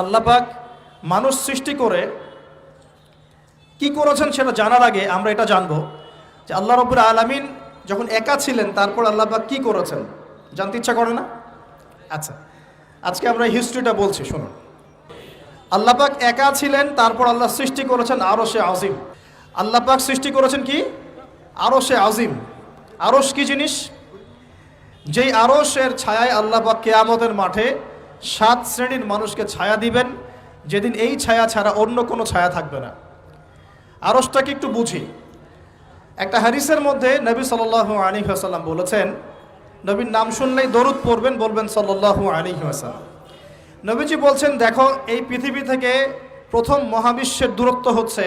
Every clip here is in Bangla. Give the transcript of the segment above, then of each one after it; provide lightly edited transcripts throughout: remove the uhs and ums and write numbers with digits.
আল্লাহ পাক মানুষ সৃষ্টি করে কি করেছেন সেটা জানার আগে আমরা এটা জানবো যে আল্লাহ রাব্বুল আলামিন যখন একা ছিলেন তারপর আল্লাহ পাক কি করেছেন জানতে ইচ্ছা করে না? আচ্ছা, আজকে আমরা হিস্ট্রিটা বলছি, শুনুন। আল্লাহ পাক একা ছিলেন, তারপর আল্লাহ সৃষ্টি করেছেন আরশে আজিম। আল্লাহ পাক সৃষ্টি করেছেন কি? আরশে আজিম। আরশ কি জিনিস? যেই আরশের ছায়ায় আল্লাহ পাক কিয়ামতের মাঠে 7 শ্রেণীর মানুষকে ছায়া দিবেন, যেদিন এই ছায়া ছাড়া অন্য কোনো ছায়া থাকবে না। আরশটাকে একটু বুঝি। একটা হাদিসের মধ্যে নবী সাল্লাল্লাহু আলাইহি ওয়াসাল্লাম বলেছেন, নবীর নাম শুনলেই দরুদ পড়বেন, বলবেন সাল্লাল্লাহু আলাইহি ওয়াসাল্লাম। নবীজি বলছেন, দেখো এই পৃথিবী থেকে প্রথম মহাবিশ্বের দূরত্ব হচ্ছে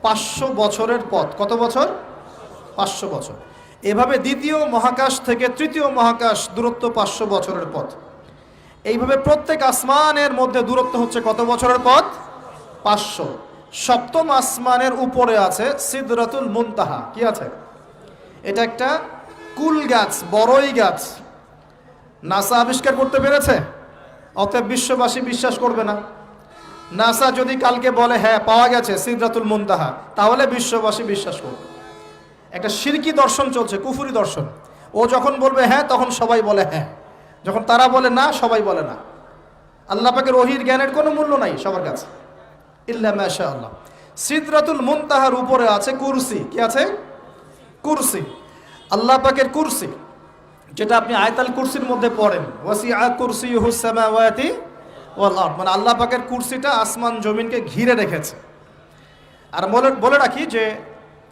500 বছরের পথ। কত বছর? 500 বছর। এভাবে দ্বিতীয় মহাকাশ থেকে তৃতীয় মহাকাশ দূরত্ব 500 বছরের পথ। এইভাবে প্রত্যেক আসমানের মধ্যে দূরত্ব হচ্ছে কত বছরের পথ? 500। সপ্তম আসমানের উপরে আছে সিদরাতুল মুনতাহা। কি আছে? এটা একটা কুল গাছ, বড়ই গাছ। নাসা আবিষ্কার করতে পেরেছে, অতএব বিশ্ববাসী বিশ্বাস করবে না। নাসা যদি কালকে বলে হ্যাঁ পাওয়া গেছে সিদরাতুল মুনতাহা, তাহলে বিশ্ববাসী বিশ্বাস করবে। একটা শিরকি দর্শন চলছে, কুফরি দর্শন। ও যখন বলবে হ্যাঁ, তখন সবাই বলে হ্যাঁ, যখন তারা বলে না, সবাই বলে না। আল্লাহ পাকের ওহীর জ্ঞানের কোনো মূল্য নাই সবার কাছে, ইল্লা মাশাআল্লাহ। সিদরাতুল মুনতাহার উপরে আছে কুরসি। কি আছে? কুরসি। আল্লাহ পাকের কুরসি, যেটা আপনি আয়াতুল কুরসির মধ্যে পড়েন, ওয়াসিআ কুরসিয়ুহুস সামাওয়াতি ওয়াল আরদ, মানে আল্লাহ পাকের কুরসিটা আসমান জমিনকে ঘিরে রেখেছে। আর বলে রাখি যে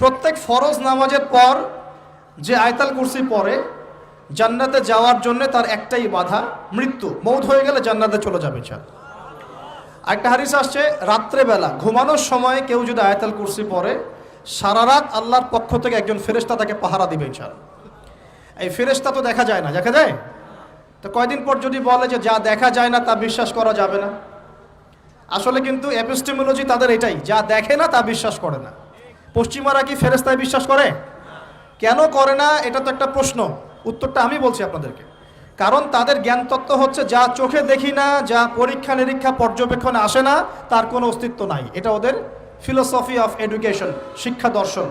প্রত্যেক ফরজ নামাজের পর যে আয়াতুল কুরসি পড়ে, জান্নাতে যাওয়ার জন্য তার একটাই বাধা, মৃত্যু। মৌত হয়ে গেলে জান্নাতে চলে যাবে। একটা হাদিস আসছে, রাত্রেবেলা ঘুমানোর সময় কেউ যদি আয়াতুল কুরসি পড়ে, সারা রাত আল্লাহর পক্ষ থেকে একজন ফেরেশতা তাকে পাহারা দিবে ইনশাআল্লাহ। এই ফেরেশতা তো দেখা যায় না, দেখা যায়? তো কয়দিন পর যদি বলে যে যা দেখা যায় না তা বিশ্বাস করা যাবে না, আসলে কিন্তু এপিস্টেমোলজি তাদের এটাই, যা দেখে না তা বিশ্বাস করে না। পশ্চিমারা কি ফেরেশতায় বিশ্বাস করে? কেন করে না? এটা তো একটা প্রশ্ন, উত্তরটা আমি বলছি আপনাদেরকে। কারণ তাদের জ্ঞান তত্ত্ব হচ্ছে যা চোখে দেখি না, যা পরীক্ষা নিরীক্ষা পর্যবেক্ষণে আসে না, তার কোনো অস্তিত্ব নাই। এটা ওদের ফিলোসফি অফ এডুকেশন, শিক্ষা দর্শন।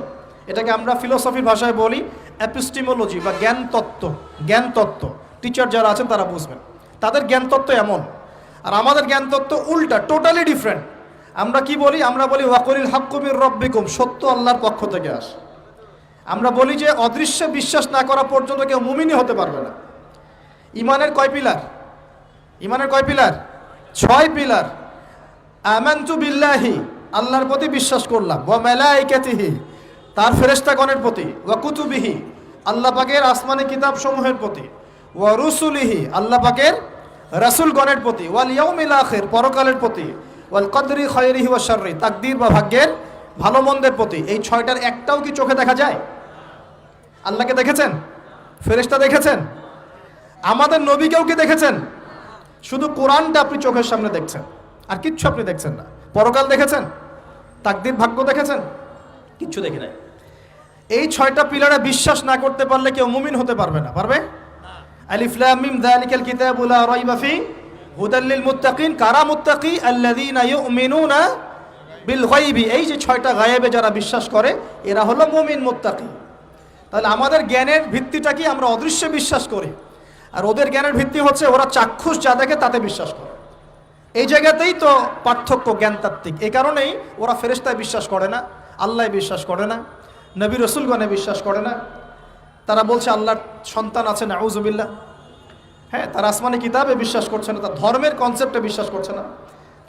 এটাকে আমরা ফিলোসফির ভাষায় বলি এপিস্টেমোলজি বা জ্ঞান তত্ত্ব। জ্ঞান তত্ত্ব টিচার যারা আছেন তারা বুঝবেন, তাদের জ্ঞান তত্ত্ব এমন। আর আমাদের জ্ঞান তত্ত্ব উল্টা, টোটালি ডিফারেন্ট। আমরা কি বলি? আমরা বলি ওয়াকুলিল হাক্কু মির রব্বিকুম, সত্য আল্লাহর পক্ষ থেকে আসে। আমরা বলি যে অদৃশ্যে বিশ্বাস না করা পর্যন্ত কেউ মুমিনই হতে পারবে না। ইমানের কয় পিলার? ইমানের কয় পিলার? 6 পিলার। আমানতু বিল্লাহি, আল্লাহর প্রতি বিশ্বাস করলাম, ওয়া মালাইকাতিহি, তার ফেরেশতাগণের প্রতি, ওয়া কুতুবিহি, আল্লাহ পাকের আসমানি কিতাব সমূহের প্রতি, ওয়া রুসুলিহি, আল্লাহ পাকের রাসূলগণের প্রতি, ওয়াল ইয়াউমিল আখির, পরকালের প্রতি, ওয়াল কদরি খায়রিহি ওয়া শাররি, তাকদীর বা ভাগ্যের ভালো মন্দের প্রতি। এই 6টার একটাও কি চোখে দেখা যায়? আল্লাহকে দেখেছেন? ফেরেশতা দেখেছেন? আমাদের নবীকেও কি দেখেছেন? শুধু কোরআনটা আপনি চোখের সামনে দেখছেন, আর কিচ্ছু আপনি দেখছেন না। পরকাল দেখেছেন? তাকদীর ভাগ্য দেখেছেন? কিচ্ছু দেখি নাই। এই 6টা পিলারে বিশ্বাস না করতে পারলে কেউ মুমিন হতে পারবে না। পারবে? আলিফ লাম মিম যালিকাল কিতাবু লা রাইবা ফি হুদাল লিল মুত্তাকিন। কারা মুত্তাকি? আল্লাযীনা ইউমিনুনা বিল গায়বি। এই যে 6টা গায়েবে যারা বিশ্বাস করে, এরা হলো মুমিন, মুত্তাকি। তাহলে আমাদের জ্ঞানের ভিত্তিটা কি? আমরা অদৃশ্যে বিশ্বাস করি, আর ওদের জ্ঞানের ভিত্তি হচ্ছে ওরা চাক্ষুষ যা দেখে তাতে বিশ্বাস করে। এই জায়গাতেই তো পার্থক্য জ্ঞানতাত্ত্বিক। এই কারণেই ওরা ফেরেশতায় বিশ্বাস করে না, আল্লাহয় বিশ্বাস করে না, নবী রসুলগণে বিশ্বাস করে না। তারা বলছে আল্লাহর সন্তান আছে, নাউযুবিল্লাহ। হ্যাঁ, তারা আসমানি কিতাবে বিশ্বাস করছে না, তার ধর্মের কনসেপ্টে বিশ্বাস করছে না।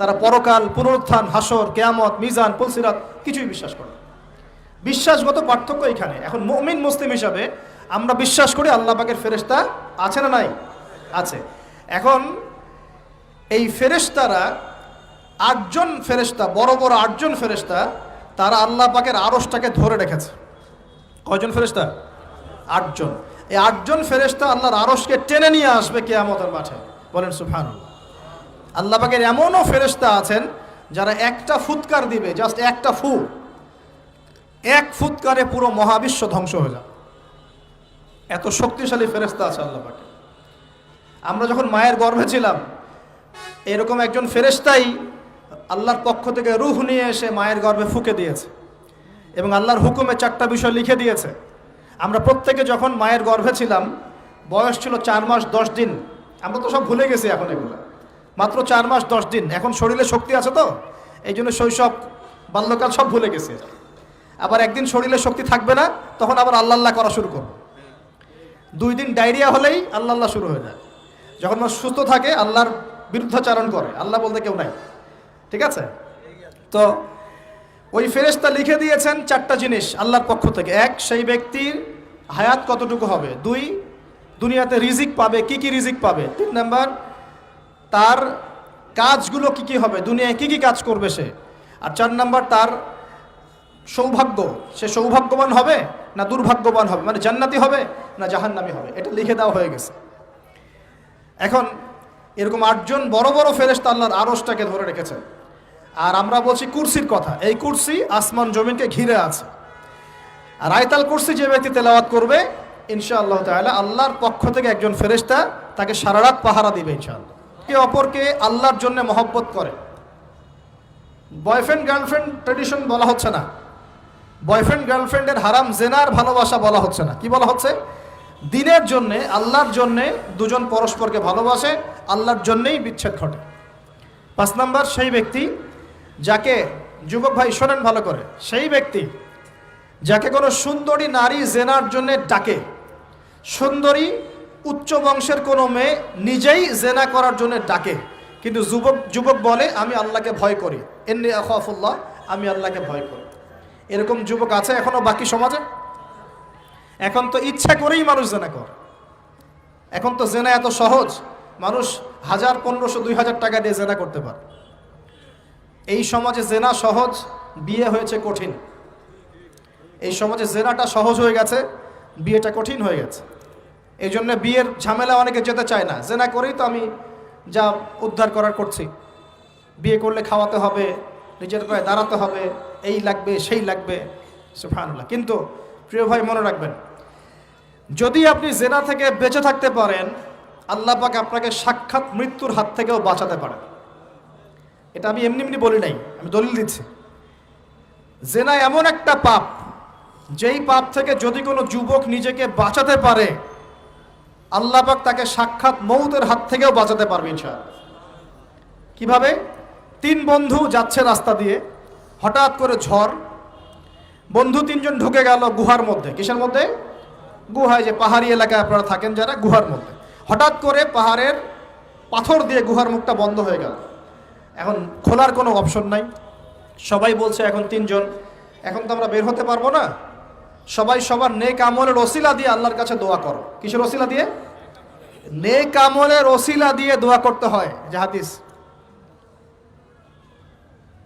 তারা পরকাল, পুনরুত্থান, হাসর, কিয়ামত, মিজান, পুলসিরাত কিছুই বিশ্বাস করে না। বিশ্বাসগত পার্থক্য এখানে। এখন মুমিন মুসলিম হিসাবে আমরা বিশ্বাস করি আল্লাহ পাকের ফেরেশতা আছে না নাই? আছে। এখন এই ফেরেশতারা 8জন ফেরেশতা, বড় বড় 8জন ফেরেশতা, তারা আল্লাহ পাকের আরশটাকে ধরে রেখেছে। কয়জন ফেরেশতা? 8জন। এই 8জন ফেরেশতা আল্লাহর আরশকে টেনে নিয়ে আসবে কিয়ামতের মাঠে। বলেন সুবহানাল্লাহ। আল্লাহ পাকের এমনও ফেরেশতা আছেন যারা একটা ফুৎকার দিবে, জাস্ট একটা ফু, এক ফুৎকারে পুরো মহাবিশ্ব ধ্বংস হয়ে যাবে। এত শক্তিশালী ফেরেশতা আছে আল্লাহ পাকে। আমরা যখন মায়ের গর্ভে ছিলাম, এরকম একজন ফেরেশতাই আল্লাহর পক্ষ থেকে রূহ নিয়ে এসে মায়ের গর্ভে ফুঁকে দিয়েছে এবং আল্লাহর হুকুমে 4টা বিষয় লিখে দিয়েছে। আমরা প্রত্যেকে যখন মায়ের গর্ভে ছিলাম, বয়স ছিল 4 মাস 10 দিন। আমরা তো সব ভুলে গেছি এখন, এগুলো মাত্র 4 মাস 10 দিন। এখন শরীরে শক্তি আছে তো, এই জন্য শৈশব বাল্যকাল সব ভুলে গেছে। আবার একদিন শরীরে শক্তি থাকবে না, তখন আবার আল্লাহ আল্লাহ করা শুরু করবো। 2 দিন ডায়রিয়া হলেই আল্লাহ আল্লাহ শুরু হয়ে যায়। যখন মানুষ সুস্থ থাকে আল্লাহর বিরুদ্ধাচারণ করে, আল্লাহ বলতে কেউ নাই। ঠিক আছে? তো ওই ফেরেশতা লিখে দিয়েছেন 4টা জিনিস আল্লাহর পক্ষ থেকে। 1, সেই ব্যক্তির হায়াত কতটুকু হবে। 2, দুনিয়াতে রিজিক পাবে, কি কি রিজিক পাবে। 3 নাম্বার, তার কাজগুলো কি কি হবে, দুনিয়ায় কি কি কাজ করবে সে। আর 4 নাম্বার, তার সৌভাগ্য, সে সৌভাগ্যবান হবে না দুর্ভাগ্যবান হবে, মানে জান্নাতি হবে না জাহান্নামী হবে। এটা লিখে দেওয়া হয়ে গেছে। এখন এরকম 8 জন বড় বড় ফেরেশতা আল্লাহর আরশটাকে ধরে রেখেছে। আর আমরা বলছি কুরসির কথা। এই কুরসি আসমান জমিনকে ঘিরে আছে। আর আয়াতুল কুরসি যে ব্যক্তি তেলাওয়াত করবে, ইনশাআল্লাহ তাআলা আল্লাহর পক্ষ থেকে একজন ফেরেশতা তাকে সারা রাত পাহারা দিবে ইনশাআল্লাহ। কে অপরকে আল্লাহর জন্য মহব্বত করে। বয়ফ্রেন্ড গার্লফ্রেন্ড ট্রেডিশন বলা হচ্ছে না। বয়ফ্রেন্ড গার্লফ্রেন্ডের হারাম জেনার ভালোবাসা বলা হচ্ছে না। কি বলা হচ্ছে? দিনের জন্যে, আল্লাহর জন্যে দুজন পরস্পরকে ভালোবাসে, আল্লাহর জন্যেই বিচ্ছেদ ঘটে। 5 নাম্বার, সেই ব্যক্তি যাকে, যুবক ভাই শোনেন ভালো করে, সেই ব্যক্তি যাকে কোনো সুন্দরী নারী জেনার জন্যে ডাকে। সুন্দরী উচ্চ বংশের কোনো মেয়ে নিজেই জেনা করার জন্য ডাকে, কিন্তু যুবক বলে আমি আল্লাহকে ভয় করি, ইন্নী আখাফুল্লাহ, আমি আল্লাহকে ভয় করি। এরকম যুবক আছে এখনো বাকি সমাজে? এখন তো ইচ্ছা করেই মানুষ জেনা করে। এখন তো জেনা এত সহজ, মানুষ 1000, 1500, 2000 টাকা দিয়ে জেনা করতে পারে। এই সমাজে জেনা সহজ, বিয়ে হয়েছে কঠিন। এই সমাজে জেনাটা সহজ হয়ে গেছে, বিয়েটা কঠিন হয়ে গেছে। এই জন্য বিয়ের ঝামেলা অনেকে যেতে চায় না। জেনা করেই তো আমি যা উদ্ধার করার করছি। বিয়ে করলে খাওয়াতে হবে, নিজের পায়ে দাঁড়াতে হবে, এই লাগবে সেই লাগবে, সুবহানাল্লাহ। কিন্তু প্রিয় ভাই মনে রাখবেন, যদি আপনি জেনা থেকে বেঁচে থাকতে পারেন, আল্লাহ পাক আপনাকে সাক্ষাৎ মৃত্যুর হাত থেকেও বাঁচাতে পারেন। এটা আমি এমনি এমনি বলি নাই, আমি দলিল দিচ্ছি। জেনা এমন একটা পাপ, যেই পাপ থেকে যদি কোনো যুবক নিজেকে বাঁচাতে পারে, আল্লাহ পাক তাকে সাক্ষাৎ মৌতের হাত থেকেও বাঁচাতে পারবে ইনশাআল্লাহ। কিভাবে? 3 বন্ধু যাচ্ছে রাস্তা দিয়ে, হঠাৎ করে ঝড়, বন্ধু 3 জন ঢুকে গেল গুহার মধ্যে। কিসের মধ্যে? গুহায়, যে পাহাড়ি এলাকায় আপনারা থাকেন যারা, গুহার মধ্যে। হঠাৎ করে পাহাড়ের পাথর দিয়ে গুহার মুখটা বন্ধ হয়ে গেল। এখন খোলার কোনো অপশন নাই। সবাই বলছে এখন 3 জন, এখন তো আমরা বের হতে পারবো না। সবাই সবার নেক আমলের ওসিলা দিয়ে আল্লাহর কাছে দোয়া করো। কিসের ওসিলা দিয়ে? নেক আমলের ওসিলা দিয়ে দোয়া করতে হয়। যে হাদিস,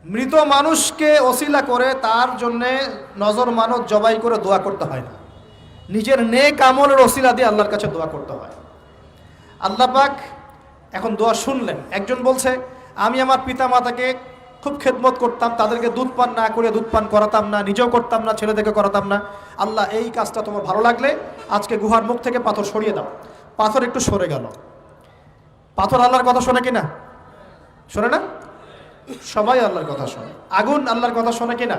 মৃত মানুষকে ওসিলা করে তার জন্যে নজর মানত জবাই করে দোয়া করতে হয় না। নিজের নেক আমলের ওসিলা দিয়ে আল্লাহর কাছে দোয়া করতে হয়। আল্লাহ পাক এখন দোয়া শুনলেন। একজন বলছে আমি আমার পিতা মাতাকে খুব খেদমত করতাম, তাদেরকে দুধ পান না করে দুধ পান করাতাম না, নিজেও করতাম না, ছেলেদেরকে করাতাম না। আল্লাহ, এই কাজটা তোমার ভালো লাগলে আজকে গুহার মুখ থেকে পাথর সরিয়ে দাও। পাথর একটু সরে গেল। পাথর আল্লাহর কথা শোনে কিনা? শোনে না? সবাই আল্লাহর কথা শোনে। আগুন আল্লাহর কথা শোনে কিনা?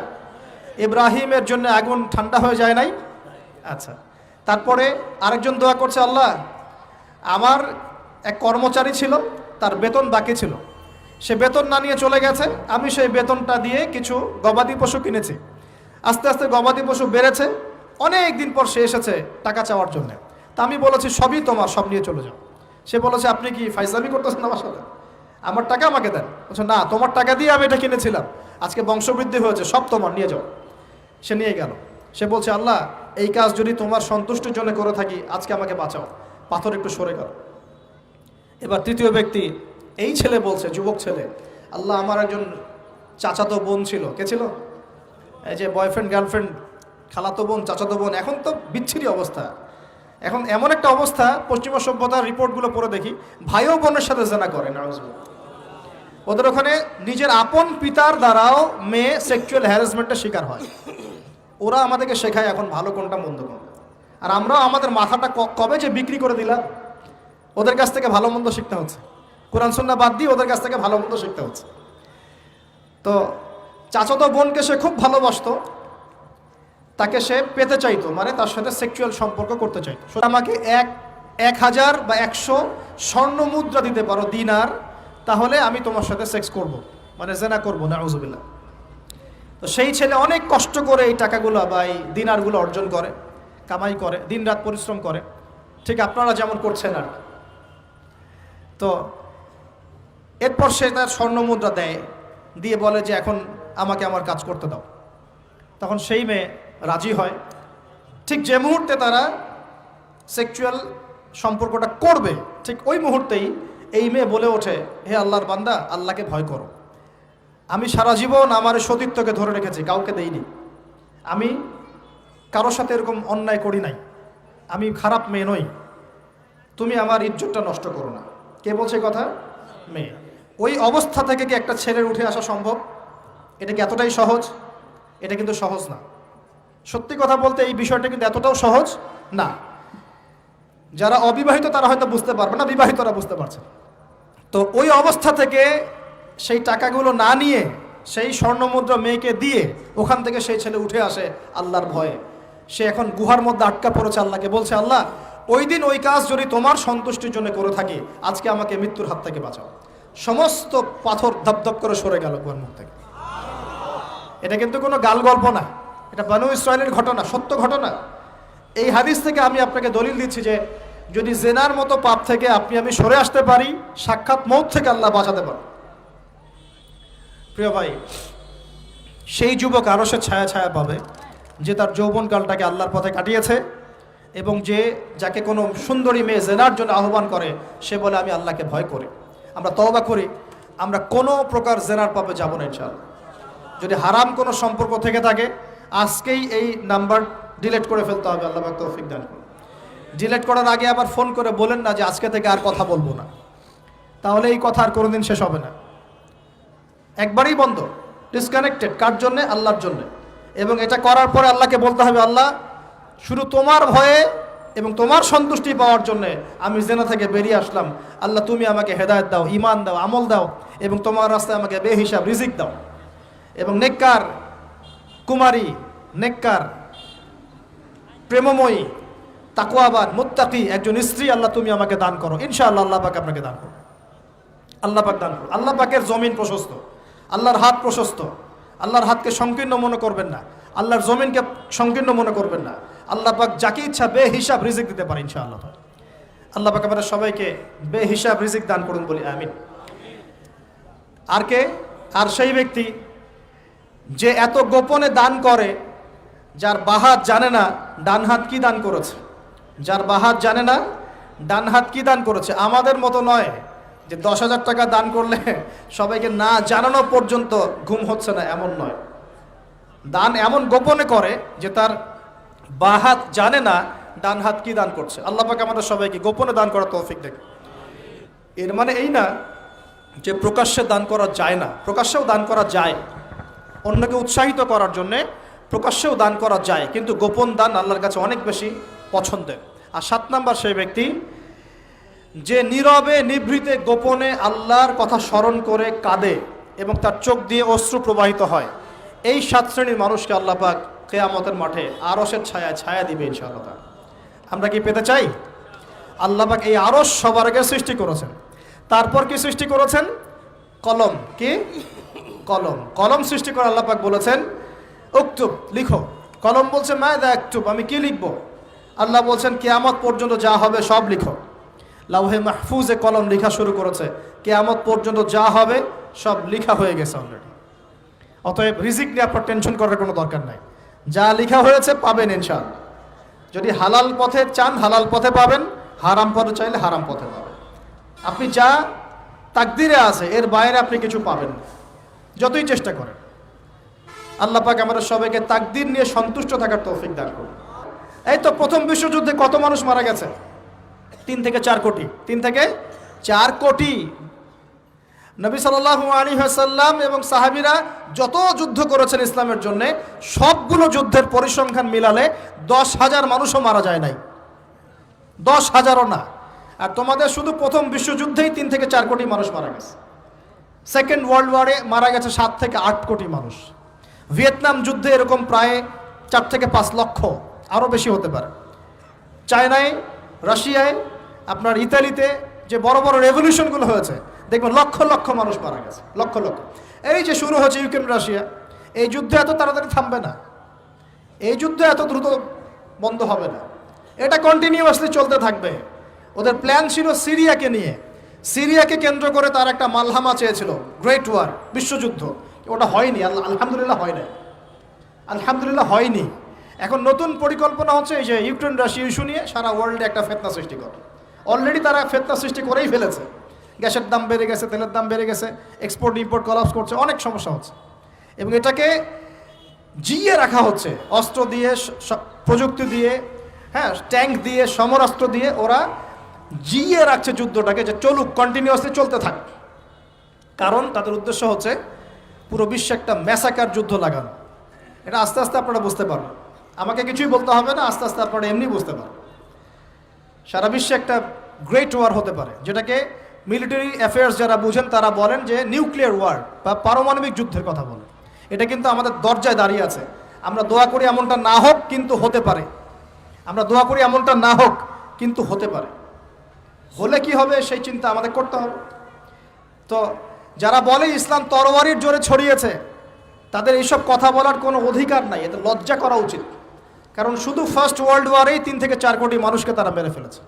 ইব্রাহিমের জন্য আগুন ঠান্ডা হয়ে যায় নাই? আচ্ছা, তারপরে আরেকজন দোয়া করছে, আল্লাহ, আমার এক কর্মচারী ছিল, তার বেতন বাকি ছিল, সে বেতন না নিয়ে চলে গেছে, আমি সেই বেতনটা দিয়ে কিছু গবাদি পশু কিনেছি। আস্তে আস্তে গবাদি পশু বেড়েছে, অনেক দিন পর সে এসেছে টাকা চাওয়ার জন্য। তা আমি বলেছি সবই তোমার, সব নিয়ে চলে যাও। সে বলেছে আপনি কি ফাইজলামি করতেছেন আমার সাথে? আমার টাকা আমাকে দেন। বলছে না, তোমার টাকা দিয়ে আমি এটা কিনেছিলাম, আজকে বংশবৃদ্ধি হয়েছে, সব তোমার, নিয়ে যাও। সে নিয়ে গেল। সে বলছে আল্লাহ, এই কাজ যদি তোমার সন্তুষ্টির জন্য করে থাকি, আজকে আমাকে বাঁচাও। পাথর একটু সরে গেল। এবার তৃতীয় ব্যক্তি, এই ছেলে বলছে, যুবক ছেলে, আল্লাহ, আমার একজন চাচাতো বোন ছিল। কে ছিল? এই যে বয়ফ্রেন্ড গার্লফ্রেন্ড, খালাতো বোন, চাচাতো বোন, এখন তো বিচ্ছিরি অবস্থা। এখন এমন একটা অবস্থা, পশ্চিমা সভ্যতার রিপোর্টগুলো পড়ে দেখি, ভাইও বোনের সাথে জেনা করে। নাউজুবিল্লাহ। ওদের ওখানে নিজের আপন পিতার দ্বারাও মেয়ে সেক্সুয়াল হ্যারাসমেন্টের শিকার হয়। ওরা আমাদেরকে শেখায় এখন ভালো কোনটা মন্দ কোনটা, আর আমরাও আমাদের মাথাটা কবে যে বিক্রি করে দিলাম। ওদের কাছ থেকে ভালো মন্দ শিখতে হচ্ছে। কোরআন সুন্নাহ বাদ দিয়ে ওদের কাছ থেকে ভালো মন্দ শিখতে হচ্ছে। তো চাচাতো বোনকে সে খুব ভালোবাসতো, তাকে সে পেতে চাইতো, মানে তার সাথে সেক্সুয়াল সম্পর্ক করতে চাইতো। আমাকে 1000 বা 100 স্বর্ণ মুদ্রা দিতে পারো, দিনার, তাহলে আমি তোমার সাথে সেক্স করব, মানে জেনা করব, নাউজুবিল্লাহ। তো সেই ছেলে অনেক কষ্ট করে এই টাকাগুলো বা এই দিনারগুলো অর্জন করে, কামাই করে, দিনরাত পরিশ্রম করে, ঠিক আপনারা যেমন করছেন আর। তো এরপর সে তার স্বর্ণ মুদ্রা দেয়, দিয়ে বলে যে এখন আমাকে আমার কাজ করতে দাও। তখন সেই মেয়ে রাজি হয়। ঠিক যে মুহূর্তে তারা সেক্সুয়াল সম্পর্কটা করবে, ঠিক ওই মুহূর্তেই এই মেয়ে বলে ওঠে, হে আল্লাহর বান্দা, আল্লাহকে ভয় করো। আমি সারা জীবন আমার সতীত্বকে ধরে রেখেছি, কাউকে দেইনি, আমি কারোর সাথে এরকম অন্যায় করি নাই, আমি খারাপ মেয়ে নই, তুমি আমার ইজ্জতটা নষ্ট করো না। কে বলছে কথা? মেয়ে। ওই অবস্থা থেকে কি একটা ছেলের উঠে আসা সম্ভব? এটা কি এতটাই সহজ? এটা কিন্তু সহজ না। সত্যি কথা বলতে এই বিষয়টা কিন্তু এতটাও সহজ না। যারা অবিবাহিত তারা হয়তো বুঝতে পারবে না, বিবাহিতরা বুঝতে পারছে। তো ওই অবস্থা থেকে সেই টাকাগুলো না নিয়ে সেই স্বর্ণমুদ্রা মেয়েকে দিয়ে ওখান থেকে সেই ছেলে উঠে আসে আল্লাহর ভয়ে। সে এখন গুহার মধ্যে আটকা পড়েছে, আল্লাহকে বলছে, আল্লাহ ওই দিন ওই কাজ যদি তোমার সন্তুষ্টির জন্য করে থাকি, আজকে আমাকে মৃত্যুর হাত থেকে বাঁচাও। সমস্ত পাথর ধপধপ করে সরে গেল গুহার মুখ থেকে। এটা কিন্তু কোনো গাল গল্প না, এটা বনু ইসরায়েলের ঘটনা, সত্য ঘটনা। এই হাদিস থেকে আমি আপনাকে দলিল দিচ্ছি যে যদি জেনার মতো পাপ থেকে আমি সরে আসতে পারি, সাক্ষাৎ মৌত থেকে আল্লাহ বাঁচাতে পারে। প্রিয় ভাই, সেই যুবক আরশের ছায়া ছায়া পাবে যে তার যৌবনকালটাকে আল্লাহর পথে কাটিয়েছে, এবং যাকে কোনো সুন্দরী মেয়ে জেনার জন্য আহ্বান করে, সে বলে আমি আল্লাহকে ভয় করি। আমরা তওবা করি, আমরা কোনো প্রকার জেনার পাপে যাব না ইনশাআল্লাহ। যদি হারাম কোনো সম্পর্ক থেকে থাকে, আজকেই এই নাম্বার ডিলিট করে ফেলতে হবে। আল্লাহ পাক তৌফিক দান করুন। ডিলিট করার আগে আবার ফোন করে বলেন না যে আজকে থেকে আর কথা বলবো না, তাহলে এই কথা আর কোনোদিন শেষ হবে না। একবারই বন্ধ, ডিসকানেক্টেড। কার জন্যে? আল্লাহর জন্যে। এবং এটা করার পরে আল্লাহকে বলতে হবে, আল্লাহ শুধু তোমার ভয়ে এবং তোমার সন্তুষ্টি পাওয়ার জন্যে আমি জেনা থেকে বেরিয়ে আসলাম। আল্লাহ তুমি আমাকে হেদায়েত দাও, ঈমান দাও, আমল দাও, এবং তোমার রাস্তায় আমাকে বেহিসাব রিজিক দাও, এবং নেককার কুমারী, নেককার প্রেমময়ী, তাকওয়াবান, মুত্তাকি একজন স্ত্রী আল্লাহ তুমি আমাকে দান করো। ইনশাআল্লাহ আল্লাহ পাক আপনাকে দান করো। আল্লাহ পাক দান করো। আল্লাহ পাকের জমিন প্রশস্ত, আল্লাহর হাত প্রশস্ত। আল্লাহর হাতকে সংকীর্ণ মনে করবেন না, আল্লাহর জমিনকে সংকীর্ণ মনে করবেন না। আল্লাহ পাক যাকে ইচ্ছা বেহিসাব রিজিক দিতে পারে ইনশাআল্লাহ। আল্লাহ পাক আমাদের সবাইকে বেহিসাব রিজিক দান করুন বলি আমিন। আর কে? আর সেই ব্যক্তি যে এত গোপনে দান করে, যার বাহাত জানে না ডান হাত কি দান করেছে, যার বাহাত জানে না ডান হাত কি দান করেছে। আমাদের মতো নয় যে 10,000 টাকা দান করলে সবাইকে না জানানো পর্যন্ত ঘুম হচ্ছে না, এমন নয়। দান এমন গোপনে করে যে তার বাহাত জানে না ডান হাত কি দান করছে। আল্লাহ পাক আমাদের সবাইকে গোপনে দান করার তৌফিক দেন। এর মানে এই না যে প্রকাশ্যে দান করা যায় না, প্রকাশ্যেও দান করা যায়। অন্যকে উৎসাহিত করার জন্যে প্রকাশ্যেও দান করা যায়, কিন্তু গোপন দান আল্লাহর কাছে অনেক বেশি পছন্দের। আর 7 নাম্বার সেই ব্যক্তি যে নীরবে নিভৃতে গোপনে আল্লাহর কথা স্মরণ করে কাঁদে এবং তার চোখ দিয়ে অশ্রু প্রবাহিত হয়। এই 7 শ্রেণীর মানুষকে আল্লাহ পাক কিয়ামতের মাঠে আরশের ছায়ায় ছায়া দিবে ইনশাআল্লাহ। আমরা কি পেতে চাই? আল্লাহ পাক এই আরশ সবার আগে সৃষ্টি করেছেন। তারপর কি সৃষ্টি করেছেন? কলম। কি? কলম। কলম সৃষ্টি করে আল্লাহ পাক বলেছেন উকতুব, লিখো। কলম বলছে মাযা আকতুব, আমি কি লিখবো? আল্লাহ বলছেন কিয়ামত পর্যন্ত যা হবে সব লিখো। লাউহে মাহফুজে কলম লেখা শুরু করেছে, কিয়ামত পর্যন্ত যা হবে সব লেখা হয়ে গেছে অলরেডি। অতএব রিজিক নিয়ে আপনার টেনশন করার কোনো দরকার নাই, যা লেখা হয়েছে পাবেন ইনশাআল্লাহ। যদি হালাল পথে চান হালাল পথে পাবেন, হারাম পথে চাইলে হারাম পথে পাবেন। আপনি যা তাকদিরে আছে এর বাইরে আপনি কিছু পাবেন না, যতই চেষ্টা করেন। আল্লাহ পাক আমাদের সবাইকে তাকদির নিয়ে সন্তুষ্ট থাকার তৌফিক দান করুন। এই তো প্রথম বিশ্বযুদ্ধে কত মানুষ মারা গেছে? 3 থেকে 4 কোটি। 3 থেকে 4 কোটি। নবী সাল্লাল্লাহু আলাইহি ওয়াসাল্লাম এবং সাহাবীরা যত যুদ্ধ করেছেন ইসলামের জন্য, সবগুলো যুদ্ধের পরিসংখ্যান মিলালে 10,000 মানুষও মারা যায় নাই। 10,000ও না। আর তোমাদের শুধু প্রথম বিশ্বযুদ্ধেই 3 থেকে 4 কোটি মানুষ মারা গেছে। সেকেন্ড ওয়ার্ল্ড ওয়ারে মারা গেছে 7 থেকে 8 কোটি মানুষ। ভিয়েতনাম যুদ্ধে এরকম প্রায় 4 থেকে 5 লক্ষ, আরও বেশি হতে পারে। চায়নায়, রাশিয়ায়, আপনার ইতালিতে যে বড় বড় রেভলিউশনগুলো হয়েছে দেখবেন লক্ষ লক্ষ মানুষ মারা গেছে, লক্ষ লক্ষ। এই যে শুরু হয়েছে ইউক্রেন রাশিয়া, এই যুদ্ধ এত তাড়াতাড়ি থামবে না, এই যুদ্ধ এত দ্রুত বন্ধ হবে না, এটা কন্টিনিউয়াসলি চলতে থাকবে। ওদের প্ল্যান ছিল সিরিয়াকে নিয়ে, সিরিয়াকে কেন্দ্র করে তার একটা মালহামা চেয়েছিল, গ্রেট ওয়ার, বিশ্বযুদ্ধ। ওটা হয়নি, আলহামদুলিল্লাহ হয় না, আলহামদুলিল্লাহ হয়নি। এখন নতুন পরিকল্পনা হচ্ছে এই যে ইউক্রেন রাশিয়া ইস্যু নিয়ে সারা ওয়ার্ল্ডে একটা ফেতনা সৃষ্টি করে। অলরেডি তারা ফেতনা সৃষ্টি করেই ফেলেছে। গ্যাসের দাম বেড়ে গেছে, তেলের দাম বেড়ে গেছে, এক্সপোর্ট ইম্পোর্ট কলাপস করছে, অনেক সমস্যা হচ্ছে। এবং এটাকে জিয়ে রাখা হচ্ছে অস্ত্র দিয়ে, প্রযুক্তি দিয়ে, হ্যাঁ, ট্যাঙ্ক দিয়ে, সমরাস্ত্র দিয়ে ওরা জিয়ে রাখছে যুদ্ধটাকে, যে চলুক, কন্টিনিউয়াসলি চলতে থাক। কারণ তাদের উদ্দেশ্য হচ্ছে পুরো বিশ্বে একটা ম্যাসাকার যুদ্ধ লাগানো। এটা আস্তে আস্তে আপনারা বুঝতে পারবেন, আমাকে কিছুই বলতে হবে না, আস্তে আস্তে আপনারা এমনি বুঝতে পারবেন। সারা বিশ্বে একটা গ্রেট ওয়ার হতে পারে, যেটাকে মিলিটারি অ্যাফেয়ার্স যারা বুঝেন তারা বলেন যে নিউক্লিয়ার ওয়ার বা পারমাণবিক যুদ্ধের কথা বলেন। এটা কিন্তু আমাদের দরজায় দাঁড়িয়ে আছে। আমরা দোয়া করি এমনটা না হোক, কিন্তু হতে পারে। আমরা দোয়া করি এমনটা না হোক, কিন্তু হতে পারে। হলে কি হবে সেই চিন্তা আমাদের করতে হবে। তো যারা বলে ইসলাম তরবারির জোরে ছড়িয়েছে, তাদের এইসব কথা বলার কোনো অধিকার নাই, এতে লজ্জা করা উচিত। কারণ শুধু ফার্স্ট ওয়ার্ল্ড ওয়ারেই 3 থেকে 4 কোটি মানুষকে তারা মেরে ফেলেছে।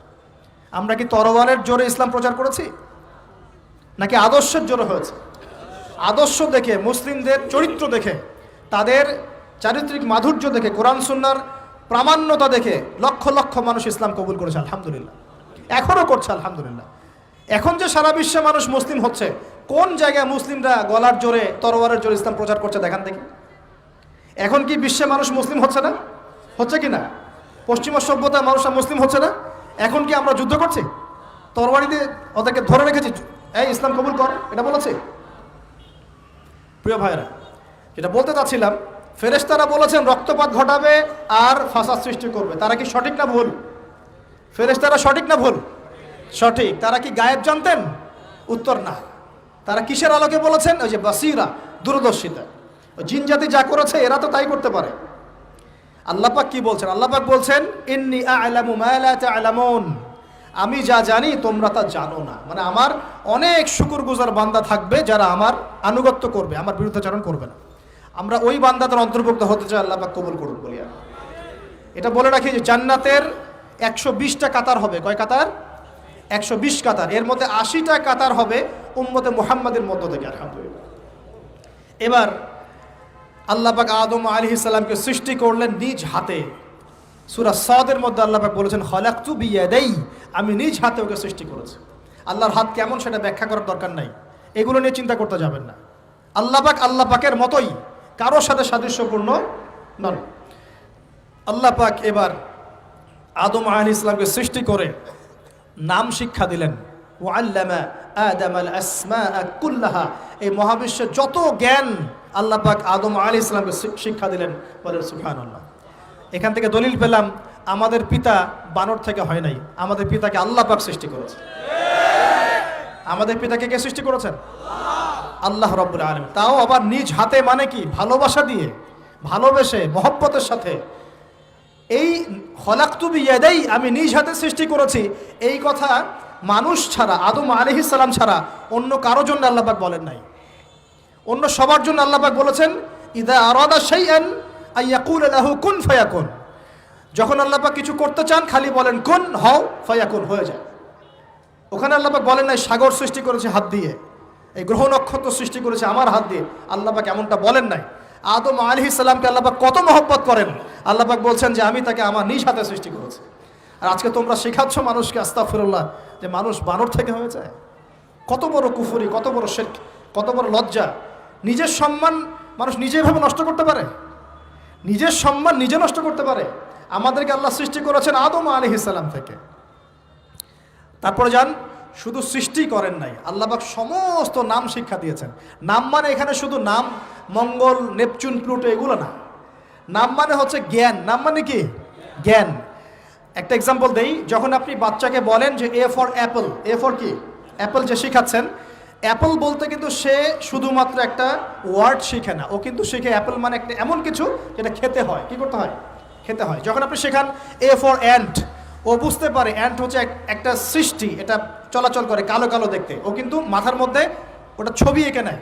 আমরা কি তরবারের জোরে ইসলাম প্রচার করেছি, নাকি আদর্শের জোরে হয়েছে? আদর্শ দেখে, মুসলিমদের চরিত্র দেখে, তাদের চারিত্রিক মাধুর্য দেখে, কোরআন সুন্নাহর প্রামাণ্যতা দেখে লক্ষ লক্ষ মানুষ ইসলাম কবুল করেছে, আলহামদুলিল্লাহ। এখনও করছে, আলহামদুলিল্লাহ। এখন যে সারা বিশ্বে মানুষ মুসলিম হচ্ছে, কোন জায়গায় মুসলিমরা গলার জোরে, তরবারের জোরে ইসলাম প্রচার করছে দেখান দেখি। এখন কি বিশ্বে মানুষ মুসলিম হচ্ছে না? হচ্ছে কি না? পশ্চিমা সভ্যতায় মানুষরা মুসলিম হচ্ছে না? এখন কি আমরা যুদ্ধ করছি, তরবারি দিয়ে ওদেরকে ধরে রেখেছি, এই ইসলাম কবুল কর, এটা বলেছে? প্রিয় ভাইরা, যেটা বলতে চাচ্ছিলাম, ফেরেশতারা বলেছেন রক্তপাত ঘটাবে আর ফাসাদ সৃষ্টি করবে। তারা কি সঠিক না ভুল? ফেরেশতারা সঠিক না ভুল? সঠিক। তারা কি গায়েব জানতেন? উত্তর না। তারা কিসের আলোকে বলেছেন? ওই যে বাসিরা, দূরদর্শিতা। জিন জাতি যা করেছে এরা তো তাই করতে পারে। আল্লাহ পাক কি বলছেন? আল্লাহ পাক বলছেন ইন্নী আ'লামু মা লা তা'লামুন, আমি যা জানি তোমরা তা জানো না। মানে আমার অনেক শুকরগুজার বান্দা থাকবে যারা আমার আনুগত্য করবে, আমার বিরুদ্ধাচরণ করবে না। আমরা ওই বান্দাদের অন্তর্ভুক্ত হতে চাই, আল্লাহ পাক কবুল করুন বলি। এটা বলে রাখি যে জান্নাতের 120টা কাতার হবে। কয় কাতার? 120 কাতার। এর মধ্যে 80টা কাতার হবে উম্মতে মুহাম্মাদের মধ্য থেকে, আলহামদুলিল্লাহ। এবার আল্লাহ পাক আদম আলাইহিস সালামকে সৃষ্টি করলেন নিজ হাতে। সূরা সাদের মধ্যে আল্লাহ পাক বলেছেন খলাকতু বিয়াদাই, আমি নিজ হাতে ওকে সৃষ্টি করেছি। আল্লাহর হাত কেমন সেটা ব্যাখ্যা করার দরকার নাই, এগুলো নিয়ে চিন্তা করতে যাবেন না। আল্লাহ পাকের মতোই, কারোর সাথে সাদৃশ্যপূর্ণ নন। আল্লাহ পাক এবার আদম আলাইহিস সালামকে সৃষ্টি করে নাম শিক্ষা দিলেন। ওয়াল্লামা আদামাল আসমাআ কুল্লাহা, এই মহাবিশ্বের যত জ্ঞান আল্লাহ পাক আদম আলাইহিস সালামকে শিক্ষা দিলেন। বলেন সুবহানাল্লাহ। এখান থেকে দলিল পেলাম আমাদের পিতা বানর থেকে হয় নাই, আমাদের পিতাকে আল্লাহ পাক সৃষ্টি করেছে। আমাদের পিতাকে কে সৃষ্টি করেছেন? আল্লাহ রাব্বুল আলামিন। তাও আবার নিজ হাতে, মানে কি? ভালোবাসা দিয়ে, ভালোবেসে, মহব্বতের সাথে। এই খলাকতু বিয়াদাই, আমি নিজ হাতে সৃষ্টি করেছি, এই কথা মানুষ ছাড়া, আদম আলাইহিস সালাম ছাড়া অন্য কারো জন্য আল্লাহ পাক বলেন নাই। অন্য সবার জন্য আল্লাহ পাক বলেছেন ইযা আরাদা শাইআন আইয়াকুল লাহু কুন ফায়াকুন। যখন আল্লাহ পাক কিছু করতে চান খালি বলেন কুন, হও, ফায়াকুন, হয়ে যায়। ওখানে আল্লাহ পাক বলেন নাই সাগর সৃষ্টি করেছে হাত দিয়ে, এই গ্রহ নক্ষত্র সৃষ্টি করেছে আমার হাত দিয়ে। আল্লাহ পাক এমনটা বলেন নাই। আদম আলাইহিস সালামকে আল্লাহ পাক কত মহব্বত করেন, আল্লাহ পাক বলছেন যে আমি তাকে আমার নিজ হাতে সৃষ্টি করেছি। আর আজকে তোমরা শেখাচ্ছ মানুষকে, আস্তাগফিরুল্লাহ, যে মানুষ বানর থেকে হয়ে যায়। কত বড় কুফরি, কত বড় শিরক, কত বড় লজ্জা। নিজের সম্মান মানুষ নিজেভাবে নষ্ট করতে পারে, নিজের সম্মান নিজে নষ্ট করতে পারে। আমাদেরকে আল্লাহ সৃষ্টি করেছেন আদম আলাইহিস সালাম থেকে। তারপরে যান, শুধু সৃষ্টি করেন নাই, আল্লাহ পাক সমস্ত নাম শিক্ষা দিয়েছেন। নাম মানে এখানে শুধু নাম, মঙ্গল, নেপচুন, প্লুটো এগুলো না। নাম মানে হচ্ছে জ্ঞান। নাম মানে কি? জ্ঞান। একটা এক্সাম্পল দেই, যখন আপনি বাচ্চাকে বলেন যে A for Apple, A for কি অ্যাপল যে শেখাচ্ছেন, অ্যাপল বলতে কিন্তু সে শুধুমাত্র একটা ওয়ার্ড শিখে না, ও কিন্তু শিখে অ্যাপল মানে একটা এমন কিছু যেটা খেতে হয়। কি করতে হয়? খেতে হয়। যখন আপনি শেখান এ ফর অ্যান্ট, ও বুঝতে পারে অ্যান্ট হচ্ছে একটা সৃষ্টি, এটা চলাচল করে কালো কালো দেখতে, ও কিন্তু মাথার মধ্যে ওটা ছবি এঁকে নেয়।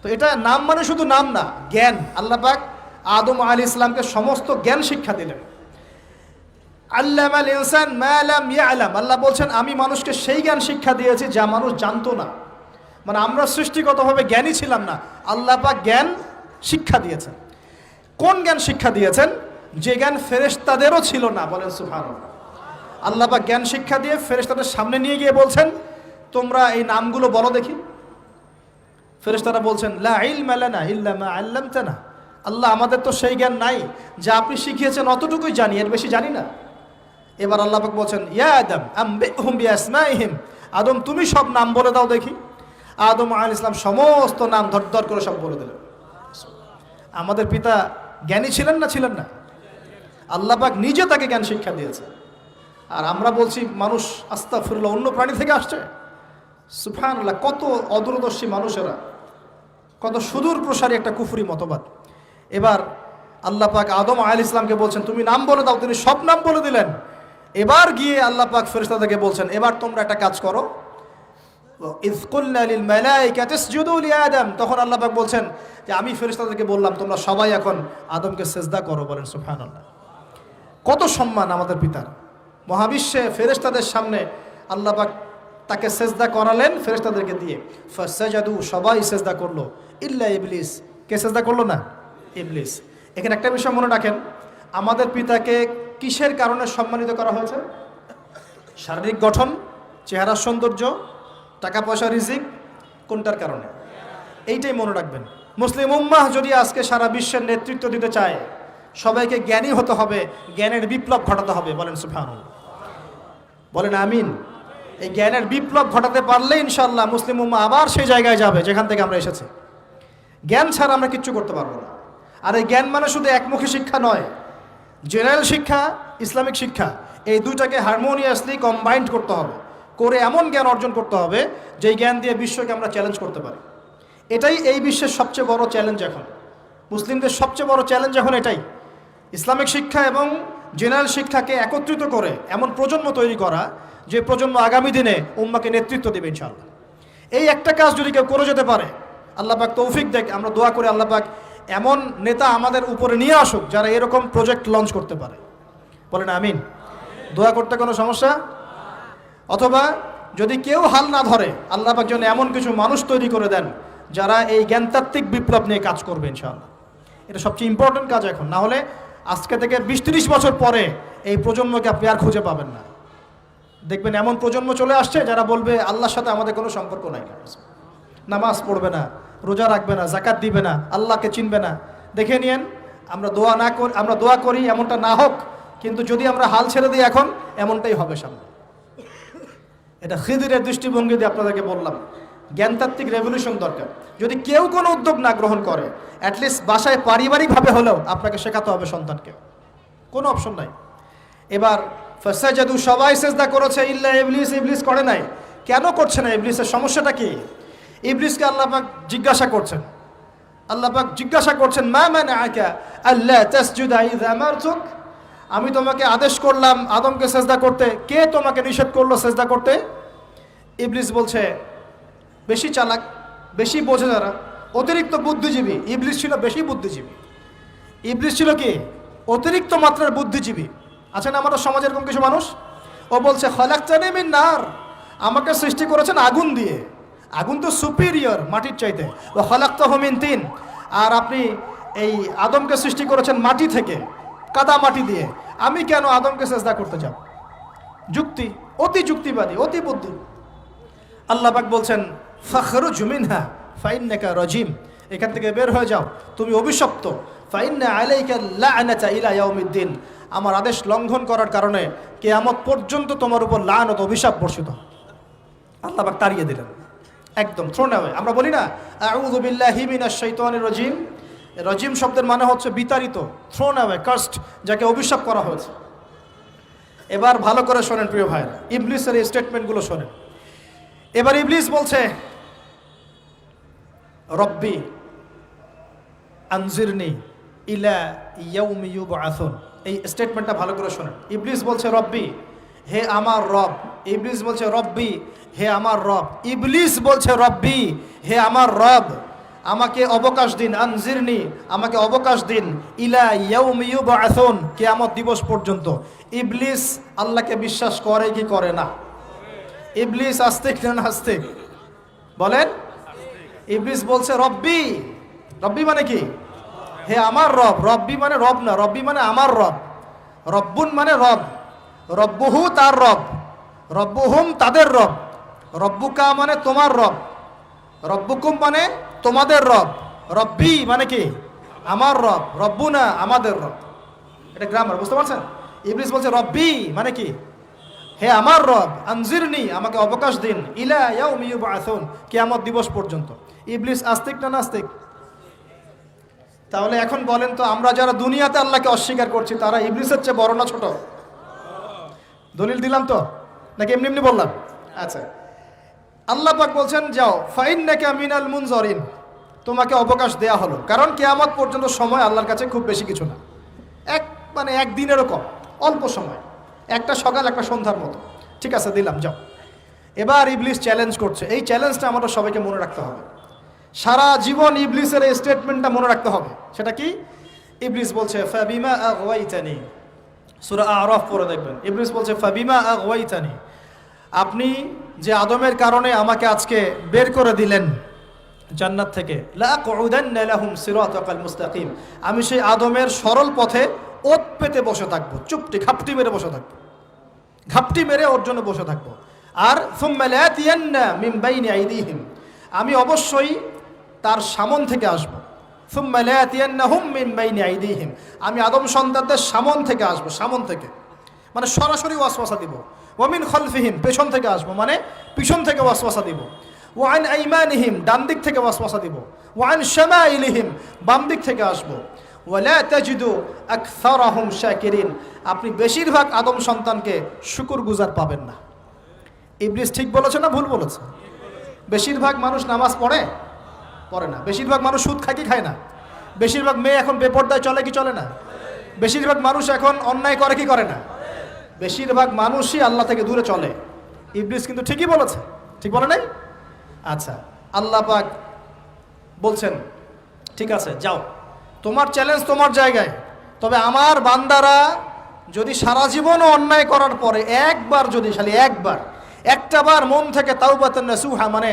তো এটা নাম মানে শুধু নাম না, জ্ঞান। আল্লাহ পাক আদম আলাইহিস সালামকে সমস্ত জ্ঞান শিক্ষা দিলেন। আল্লামাল ইনসান মা লাম ইয়ালাম, আল্লাহ বলছেন আমি মানুষকে সেই জ্ঞান শিক্ষা দিয়েছি যা মানুষ জানতো না। মানে আমরা সৃষ্টিগতভাবে জ্ঞানী ছিলাম না, আল্লাহ পাক জ্ঞান শিক্ষা দিয়েছেন। কোন জ্ঞান শিক্ষা দিয়েছেন? যে জ্ঞান ফেরেশতাদেরও ছিল না। বলেন সুবহানাল্লাহ। আল্লাহ পাক জ্ঞান শিক্ষা দিয়ে ফেরেশতাদের সামনে নিয়ে গিয়ে বলছেন তোমরা এই নামগুলো বলো দেখি। ফেরেশতারা বলছেন লা ইলমা লানা ইল্লা মা আল্লামতানা, আল্লাহ আমাদের তো সেই জ্ঞান নাই, যা আপনি শিখিয়েছেন অতটুকুই জানি, এর বেশি জানি না। এবার আল্লাহ পাক বলছেন ইয়া আদম আম্বিহুম বিআসমাইহিম, আদম তুমি সব নাম বলে দাও দেখি। আদম আলাইহিস সালাম সমস্ত নাম ধর করে সব বলে দিলেন। আমাদের পিতা জ্ঞানী ছিলেন না? ছিলেন না? আল্লাহ পাক নিজে তাকে জ্ঞান শিক্ষা দিয়েছে। আর আমরা বলছি মানুষ আস্তাগফিরুল্লাহ অন্য প্রাণী থেকে আসছে। সুবহানাল্লাহ, কত অদূরদর্শী মানুষেরা, কত সুদূর প্রসারী একটা কুফরি মতবাদ। এবার আল্লাহ পাক আদম আলাইহিস সালামকে বলছেন তুমি নাম বলে দাও, তিনি সব নাম বলে দিলেন। এবার গিয়ে আল্লাহ পাক ফেরেশতাদেরকে বলছেন এবার তোমরা একটা কাজ করো, ইয কুলনা লিল মালাইকাতি ইসজুদু লি আদম, তখন আল্লাহ পাক বলছেন যে আমি ফেরেশতাদেরকে বললাম তোমরা সবাই এখন আদমকে সিজদা করো। বলেন সুবহানাল্লাহ। কত সম্মান আমাদের পিতার। মহাবিশ্বে ফেরেশতাদের সামনে আল্লাহ পাক তাকে সিজদা করালেন ফেরেশতাদেরকে দিয়ে। ফাসাজাদু, সবাই সিজদা করলো, ইল্লা ইবলিস। কে সিজদা করলো না? ইবলিস। এখানে একটা বিষয় মনে রাখেন, আমাদের পিতাকে কিসের কারণে সম্মানিত করা হয়েছে? শারীরিক গঠন, চেহারার সৌন্দর্য, টাকা পয়সা, রিজিক, কোনটার কারণে? এইটাই মনে রাখবেন। মুসলিম উম্মাহ যদি আজকে সারা বিশ্বের নেতৃত্ব দিতে চায়, সবাইকে জ্ঞানী হতে হবে, জ্ঞানের বিপ্লব ঘটাতে হবে। বলেন সুবহানাল্লাহ, বলেন আমিন। এই জ্ঞানের বিপ্লব ঘটাতে পারলে ইনশাআল্লাহ মুসলিম উম্মাহ আবার সেই জায়গায় যাবে যেখান থেকে আমরা এসেছি। জ্ঞান ছাড়া আমরা কিচ্ছু করতে পারবো না। আর এই জ্ঞান মানে শুধু একমুখী শিক্ষা নয়, জেনারেল শিক্ষা, ইসলামিক শিক্ষা, এই দুইটাকে হারমোনিয়াসলি কম্বাইন্ড করতে হবে, করে এমন জ্ঞান অর্জন করতে হবে যেই জ্ঞান দিয়ে বিশ্বকে আমরা চ্যালেঞ্জ করতে পারি। এটাই এই বিশ্বের সবচেয়ে বড় চ্যালেঞ্জ এখন, মুসলিমদের সবচেয়ে বড় চ্যালেঞ্জ এখন এটাই, ইসলামিক শিক্ষা এবং জেনারেল শিক্ষাকে একত্রিত করে এমন প্রজন্ম তৈরি করা যে প্রজন্ম আগামী দিনে উম্মাকে নেতৃত্ব দেবে ইনশাআল্লাহ। এই একটা কাজ যদি কেউ করে যেতে পারে, আল্লাহ পাক তৌফিক দেখ, আমরা দোয়া করি আল্লাহ পাক এমন নেতা আমাদের উপরে নিয়ে আসুক যারা এরকম প্রজেক্ট লঞ্চ করতে পারে। বলেন আমিন। দোয়া করতে কোনো সমস্যা? অথবা যদি কেউ হাল না ধরে, আল্লাহ পাক যেন এমন কিছু মানুষ তৈরি করে দেন যারা এই জ্ঞানতাত্ত্বিক বিপ্লব নিয়ে কাজ করবে ইনশাআল্লাহ। এটা সবচেয়ে ইম্পর্টেন্ট কাজ এখন, না হলে আজকে থেকে 20-30 বছর পরে এই প্রজন্মকে আপনি আর খুঁজে পাবেন না। দেখবেন এমন প্রজন্ম চলে আসছে যারা বলবে আল্লাহর সাথে আমাদের কোনো সম্পর্ক নাই, নামাজ পড়বে না, রোজা রাখবে না, যাকাত দিবে না, আল্লাহকে চিনবে না। দেখে নিয়েন, আমরা দোয়া করি এমনটা না হোক, কিন্তু যদি আমরা হাল ছেড়ে দিই এখন, এমনটাই হবে সামনে। এটা খিদিরের দৃষ্টিভঙ্গি দিয়ে আপনাদেরকে বললাম, জ্ঞানতাত্ত্বিক রেভলিউশন দরকার। যদি কেউ কোনো উদ্যোগ না গ্রহণ করে, অ্যাটলিস্ট বাসায় পারিবারিকভাবে হলেও আপনাকে শেখাতে হবে সন্তানকে, কোনো অপশন নাই। এবার ফাসাজাদু, সবাই সিজদা করেছে, ইল্লা ইবলিস, ইবলিস করে নাই। কেন করছে না? ইবলিসের সমস্যাটা কি? ইবলিসকে আল্লাহ পাক জিজ্ঞাসা করছেন, আল্লাহ পাক জিজ্ঞাসা করছেন মা মানাআকা আল্লা তাসজুদা ইয আমারতুক, আমি তোমাকে আদেশ করলাম আদমকে সিজদা করতে, কে তোমাকে নিষেধ করলো সিজদা করতে? ইবলিস বলছে, বেশি চালাক, বেশি বোঝে যারা, অতিরিক্ত বুদ্ধিজীবী। ইবলিস ছিল বেশি বুদ্ধিজীবী। ইবলিস ছিল কি? অতিরিক্ত মাত্রার বুদ্ধিজীবী। আছেন আমাদের সমাজে এরকম কিছু মানুষ, ও বলছে খলাকতানি মিন নার, আমাকে সৃষ্টি করেছেন আগুন দিয়ে, আগুন তো সুপিরিয়র মাটির চাইতে। ও খলাকতাহু মিন তিন, আর আপনি এই আদমকে সৃষ্টি করেছেন মাটি থেকে, কাদা মাটি দিয়ে, আমি কেন আদমকে সিজদা করতে যাব? যুক্তি, অতি যুক্তিবাদী, অতি বুদ্ধি। আল্লাহ পাক বলছেন ফাখরুজ মিনহা ফাইন্নাকা রাজিম, এখান থেকে বের হয়ে যাও, তুমি অভিশপ্ত। ফাইন্না আলাইকা লা'নাতা ইলা ইয়াউমিদ্দিন, আমার আদেশ লঙ্ঘন করার কারণে কিয়ামত পর্যন্ত তোমার উপর লানত, অভিশাপ বর্ষিত। আল্লাহ পাক তাড়িয়ে দিলেন, একদম থ্রোন অ্যাওয়ে। আমরা বলি না আউযু বিল্লাহি মিনাশ শাইতানির রাজিম, রাজিম শব্দের মানে হচ্ছে বিতাড়িত, থ্রোন অ্যাওয়ে, কার্সড, যাকে অভিশাপ করা হয়েছে। এবার ভালো করে শোনেন প্রিয় ভাইরা, ইবলিসের এই স্টেটমেন্টগুলো শোনেন। এবার ইবলিস বলছে রব্বি আনজিরনি ইলা ইয়াউমি ইউবআসুন। এই স্টেটমেন্টটা ভালো করে শোনেন। ইবলিস বলছে রব্বি, হে আমার রব। ইবলিস বলছে রব্বি, হে আমার রব। ইবলিস বলছে রব্বি, হে আমার রব, আমাকে অবকাশ দিন, আনজিরনি, আমাকে অবকাশ দিন, ইলা ইয়াউমি ইউবআসুন, কিয়ামত দিবস পর্যন্ত। ইবলিস আল্লাহকে বিশ্বাস করে কি করে না? ইবলিস আস্তিক না নাস্তিক বলেন? ইবলিস বলছে রব্বি। রব্বি মানে কি? হে আমার রব। রব্বি মানে রব না, রব্বি মানে আমার রব। রব্বুন মানে রব, রব্বুহু তার রব, রব্বুহুম তাদের রব, রব্বুকা মানে তোমার রব, রব্বুকুম মানে তোমাদের রব, রব্বি মানে কি? আমার রব, রব্বুনা আমাদের রব। এটা গ্রামার, বুঝতে পারছেন? ইবলিস বলছে রব্বি মানে কি? হে আমার রব, আনজিরনি, আমাকে অবকাশ দিন, ইলা ইয়াউমি ইউবআসুন, কিয়ামত দিবস পর্যন্ত। ইবলিস আস্তিক না নাস্তিক? তাহলে এখন বলেন তো, আমরা যারা দুনিয়াতে আল্লাহকে অস্বীকার করছি তারা ইবলিসের চেয়ে বড় না ছোট? দলিল দিলাম তো, নাকি এমনি এমনি বললাম? আচ্ছা, আল্লাহ পাক বলছেন যাও, ফাইন্নাকা মিনাল মুনজারিন, তোমাকে অবকাশ দেয়া হলো। কারণ কিয়ামত পর্যন্ত সময় আল্লাহর কাছে খুব বেশি কিছু না, একদিনেরও কম, অল্প সময়, একটা সকাল একটা সন্ধ্যার মতো। ঠিক আছে, দিলাম, যাও। এবার ইবলিস চ্যালেঞ্জ করছে। এই চ্যালেঞ্জটা আমাদের সবাইকে মনে রাখতে হবে, সারা জীবন ইবলিসের এই স্টেটমেন্টটা মনে রাখতে হবে। সেটা কি? ইবলিস বলছে ফাবিমা আগওয়াইতানি, সূরা আরাফ পড়ে দেখবেন। ইবলিস বলছে ফাবিমা আগওয়াইতানি, আপনি যে আদমের কারণে আমাকে আজকে বের করে দিলেন জান্নাত থেকে, লাআকউদান্না লাহুম সিরাতাকাল মুস্তাকিম, আমি সেই আদমের সরল পথে ওত পেতে বসে থাকবো, চুপটি ঘাপটি মেরে বসে থাকবো, ঘাপটি মেরে ওর জন্য বসে থাকবো। আর সুম্মা লাতিয়ান্না মিন বাইনি আইদিহিম, আমি অবশ্যই তার সামন থেকে আসবো। সুম্মা লাতিয়ান্নাহুম মিন বাইনি আইদিহিম, আমি আদম সন্তানদের সামন থেকে আসবো, সামন থেকে মানে সরাসরি ওয়াসওয়াসা দিব। ওয়া মিন খালফিহিম, পেছন থেকে আসবো মানে পিছন থেকে ওয়াসওয়াসা দিব। ওয়া আন আইমানিহিম, ডান দিক থেকে ওয়াসওয়াসা দিব। ওয়া আন শামাইলিহিম, বাম দিক থেকে আসবো। ওয়ালা তাজিদু আকসারাহুম শাকিরিন, আপনি বেশিরভাগ আদম সন্তানকে শুকরগুজার পাবেন না। ইবলিস ঠিক বলেছে না ভুল বলেছে? বেশিরভাগ মানুষ নামাজ পড়ে না, বেশিরভাগ মানুষ সুদ খায় কি খায় না, বেশিরভাগ মেয়ে এখন বেপরদায় চলে কি চলে না, বেশিরভাগ মানুষ এখন অন্যায় করে কি করে না, বেশিরভাগ মানুষই আল্লাহ থেকে দূরে চলে। ইবলিস কিন্তু ঠিকই বলেছে, ঠিক বলে নাই? আচ্ছা, আল্লাহ পাক বলছেন ঠিক আছে যাও, তোমার চ্যালেঞ্জ তোমার জায়গায়, তবে আমার বান্দারা যদি সারা জীবনও অন্যায় করার পরে একবার, যদি খালি একটাবার মন থেকে তাওবাতান নাসুহা মানে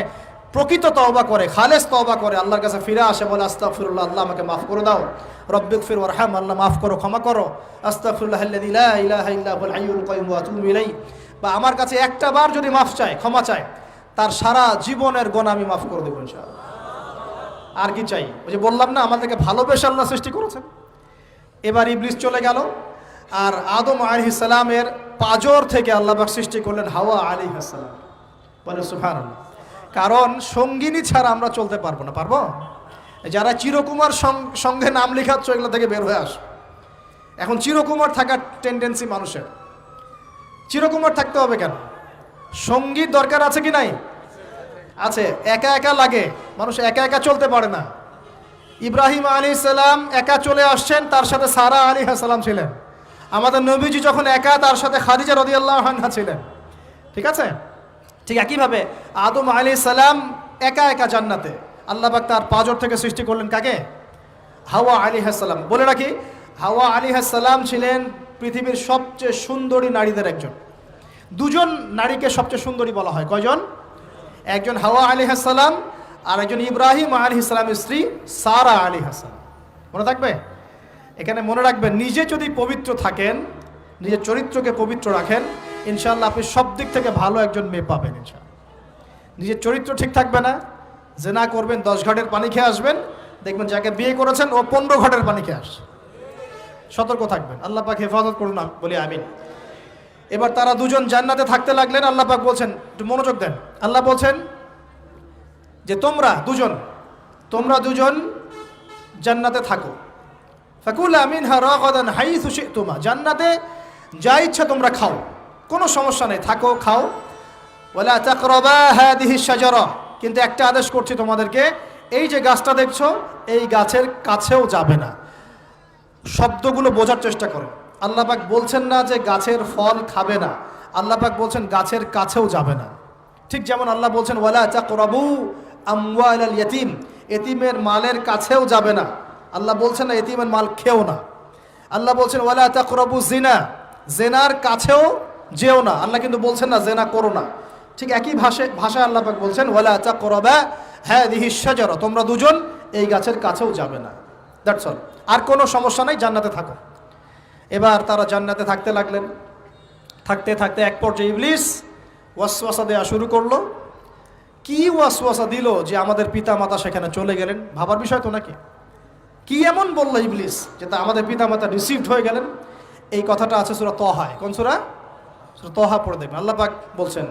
প্রকৃত তওবা করে, খালেস তওবা করে, আল্লাহর কাছে ফিরে আসে, বলে আস্তাগফিরুল্লাহ, আল্লাহ আমাকে মাফ করে দাও, রব্বিগফির ওয়ারহাম, আল্লাহ মাফ করো, ক্ষমা করো, আস্তাগফিরুল্লাহাল্লাযী লা ইলাহা ইল্লা হুয়াল হাইয়ুল কাইয়ুম ওয়া আতুবু ইলাইহি, বা আমার কাছে একটাবার যদি মাফ চায়, ক্ষমা চায়, তার সারা জীবনের গুনাহ আমি মাফ করে দেব ইনশাআল্লাহ। আর কি চাই? ওই যে বললাম না, আমাদেরকে ভালোবেসে আল্লাহ সৃষ্টি করেছেন। এবার ইবলিস চলে গেল, আর আদম আলাইহিস সালামের পাজর থেকে আল্লাহ পাক সৃষ্টি করলেন হাওয়া আলাইহিস সালাম। বলে সুবহানাল্লাহ। কারণ সঙ্গিনী ছাড়া আমরা চলতে পারবো না। পারবো? যারা চিরকুমার সঙ্গে নাম লেখাচ্ছ, এগুলো থেকে বের হয়ে আস। এখন চিরকুমার থাকার টেন্ডেন্সি মানুষের, চিরকুমার থাকতে হবে কেন? সঙ্গীত দরকার আছে কি নাই? আছে। একা একা লাগে, মানুষ একা একা চলতে পারে না। ইব্রাহিম আলাইহিস সালাম একা চলে আসছেন, তার সাথে সারা আলাইহিস সালাম ছিলেন। আমাদের নবীজি যখন একা, তার সাথে খাদিজা রাদিয়াল্লাহু আনহা ছিলেন। ঠিক আছে? ঠিক একইভাবে আদম আলাইহিস সালাম একা একা জান্নাতে, আল্লাহ পাক তার পাঁজর থেকে সৃষ্টি করলেন কাকে? হাওয়া আলাইহিস সালাম। বলে রাখি, হাওয়া আলাইহিস সালাম ছিলেন পৃথিবীর সবচেয়ে সুন্দরী নারীদের একজন। দুজন নারীকে সবচেয়ে সুন্দরী বলা হয়। কয়জন? একজন হাওয়া আলাইহিস সালাম, আর একজন ইব্রাহিম আলাইহিস সালামের স্ত্রী সারা আলাইহিস সালাম। মনে থাকবে? এখানে মনে রাখবেন, নিজে যদি পবিত্র থাকেন, নিজের চরিত্রকে পবিত্র রাখেন, ইনশাআল্লাহ আপনি সব দিক থেকে ভালো একজন মেয়ে পাবেন ইনশাআল্লাহ। নিজের চরিত্র ঠিক থাকবে না, জেনা করবেন, 10 ঘাটের পানি খেয়ে আসবেন, দেখবেন যাকে বিয়ে করেছেন ও 15 ঘাটের পানি খেয়ে আসছে। সতর্ক থাকবেন, আল্লাহ পাক হেফাজত করুন বলি আমিন। এবার তারা দুজন জান্নাতে থাকতে লাগলেন। আল্লাহ পাক বলছেন, একটু মনোযোগ দেন, আল্লাহ বলছেন যে তোমরা দুজন জান্নাতে থাকো। ফাকুলা মিনহা রাগাদান হাইসু শি'তুমা, জান্নাতে যা ইচ্ছা তোমরা খাও, কোনো সমস্যা নেই, থাকো খাও। ওয়ালা তাকরাবা হাদিহি শাজারা, কিন্তু একটা আদেশ করছি তোমাদেরকে, এই যে গাছটা দেখছো এই গাছের কাছেও যাবে না। শব্দগুলো বোঝার চেষ্টা করো। আল্লাহ পাক বলছেন না যে গাছের ফল খাবে না, আল্লাহ পাক বলছেন গাছের কাছেও যাবে না। ঠিক যেমন আল্লাহ বলছেন ওয়ালা তাকরাবু আমওয়ালাল ইয়াতীম, এতিমের মালের কাছেও যাবে না। আল্লাহ বলছেন না এতিমের মাল খেও না। আল্লাহ বলছেন ওয়ালা তাকরাবু জিনা, জেনার কাছেও যেও না। আল্লাহ কিন্তু বলছেন না জেনা করো না। ঠিক একই ভাষায় আল্লাহ পাক বলছেন ওয়ালা তাকরাবা হাদিহি শাজারা, তোমরা দুজন এই গাছের কাছেও যাবে না। That's all. আর কোনো সমস্যা নাই, জান্নাতে থাকো। এবার তারা জান্নাতে থাকতে লাগলেন। থাকতে থাকতে এক পর্যায়ে ইবলিস ওয়াসওয়াসা দেওয়া শুরু করলো। কি ওয়াসওয়াসা দিল যে আমাদের পিতা মাতা সেখানে চলে গেলেন? ভাবার বিষয় তো নাকি? কি এমন বলল ইবলিস যে তা আমাদের পিতা মাতা রিসিভড হয়ে গেলেন? এই কথাটা আছে সূরা তহায়। কোন সূরা? সূরা তহা পড়ে দেখবেন। আল্লাহ পাক বলছেন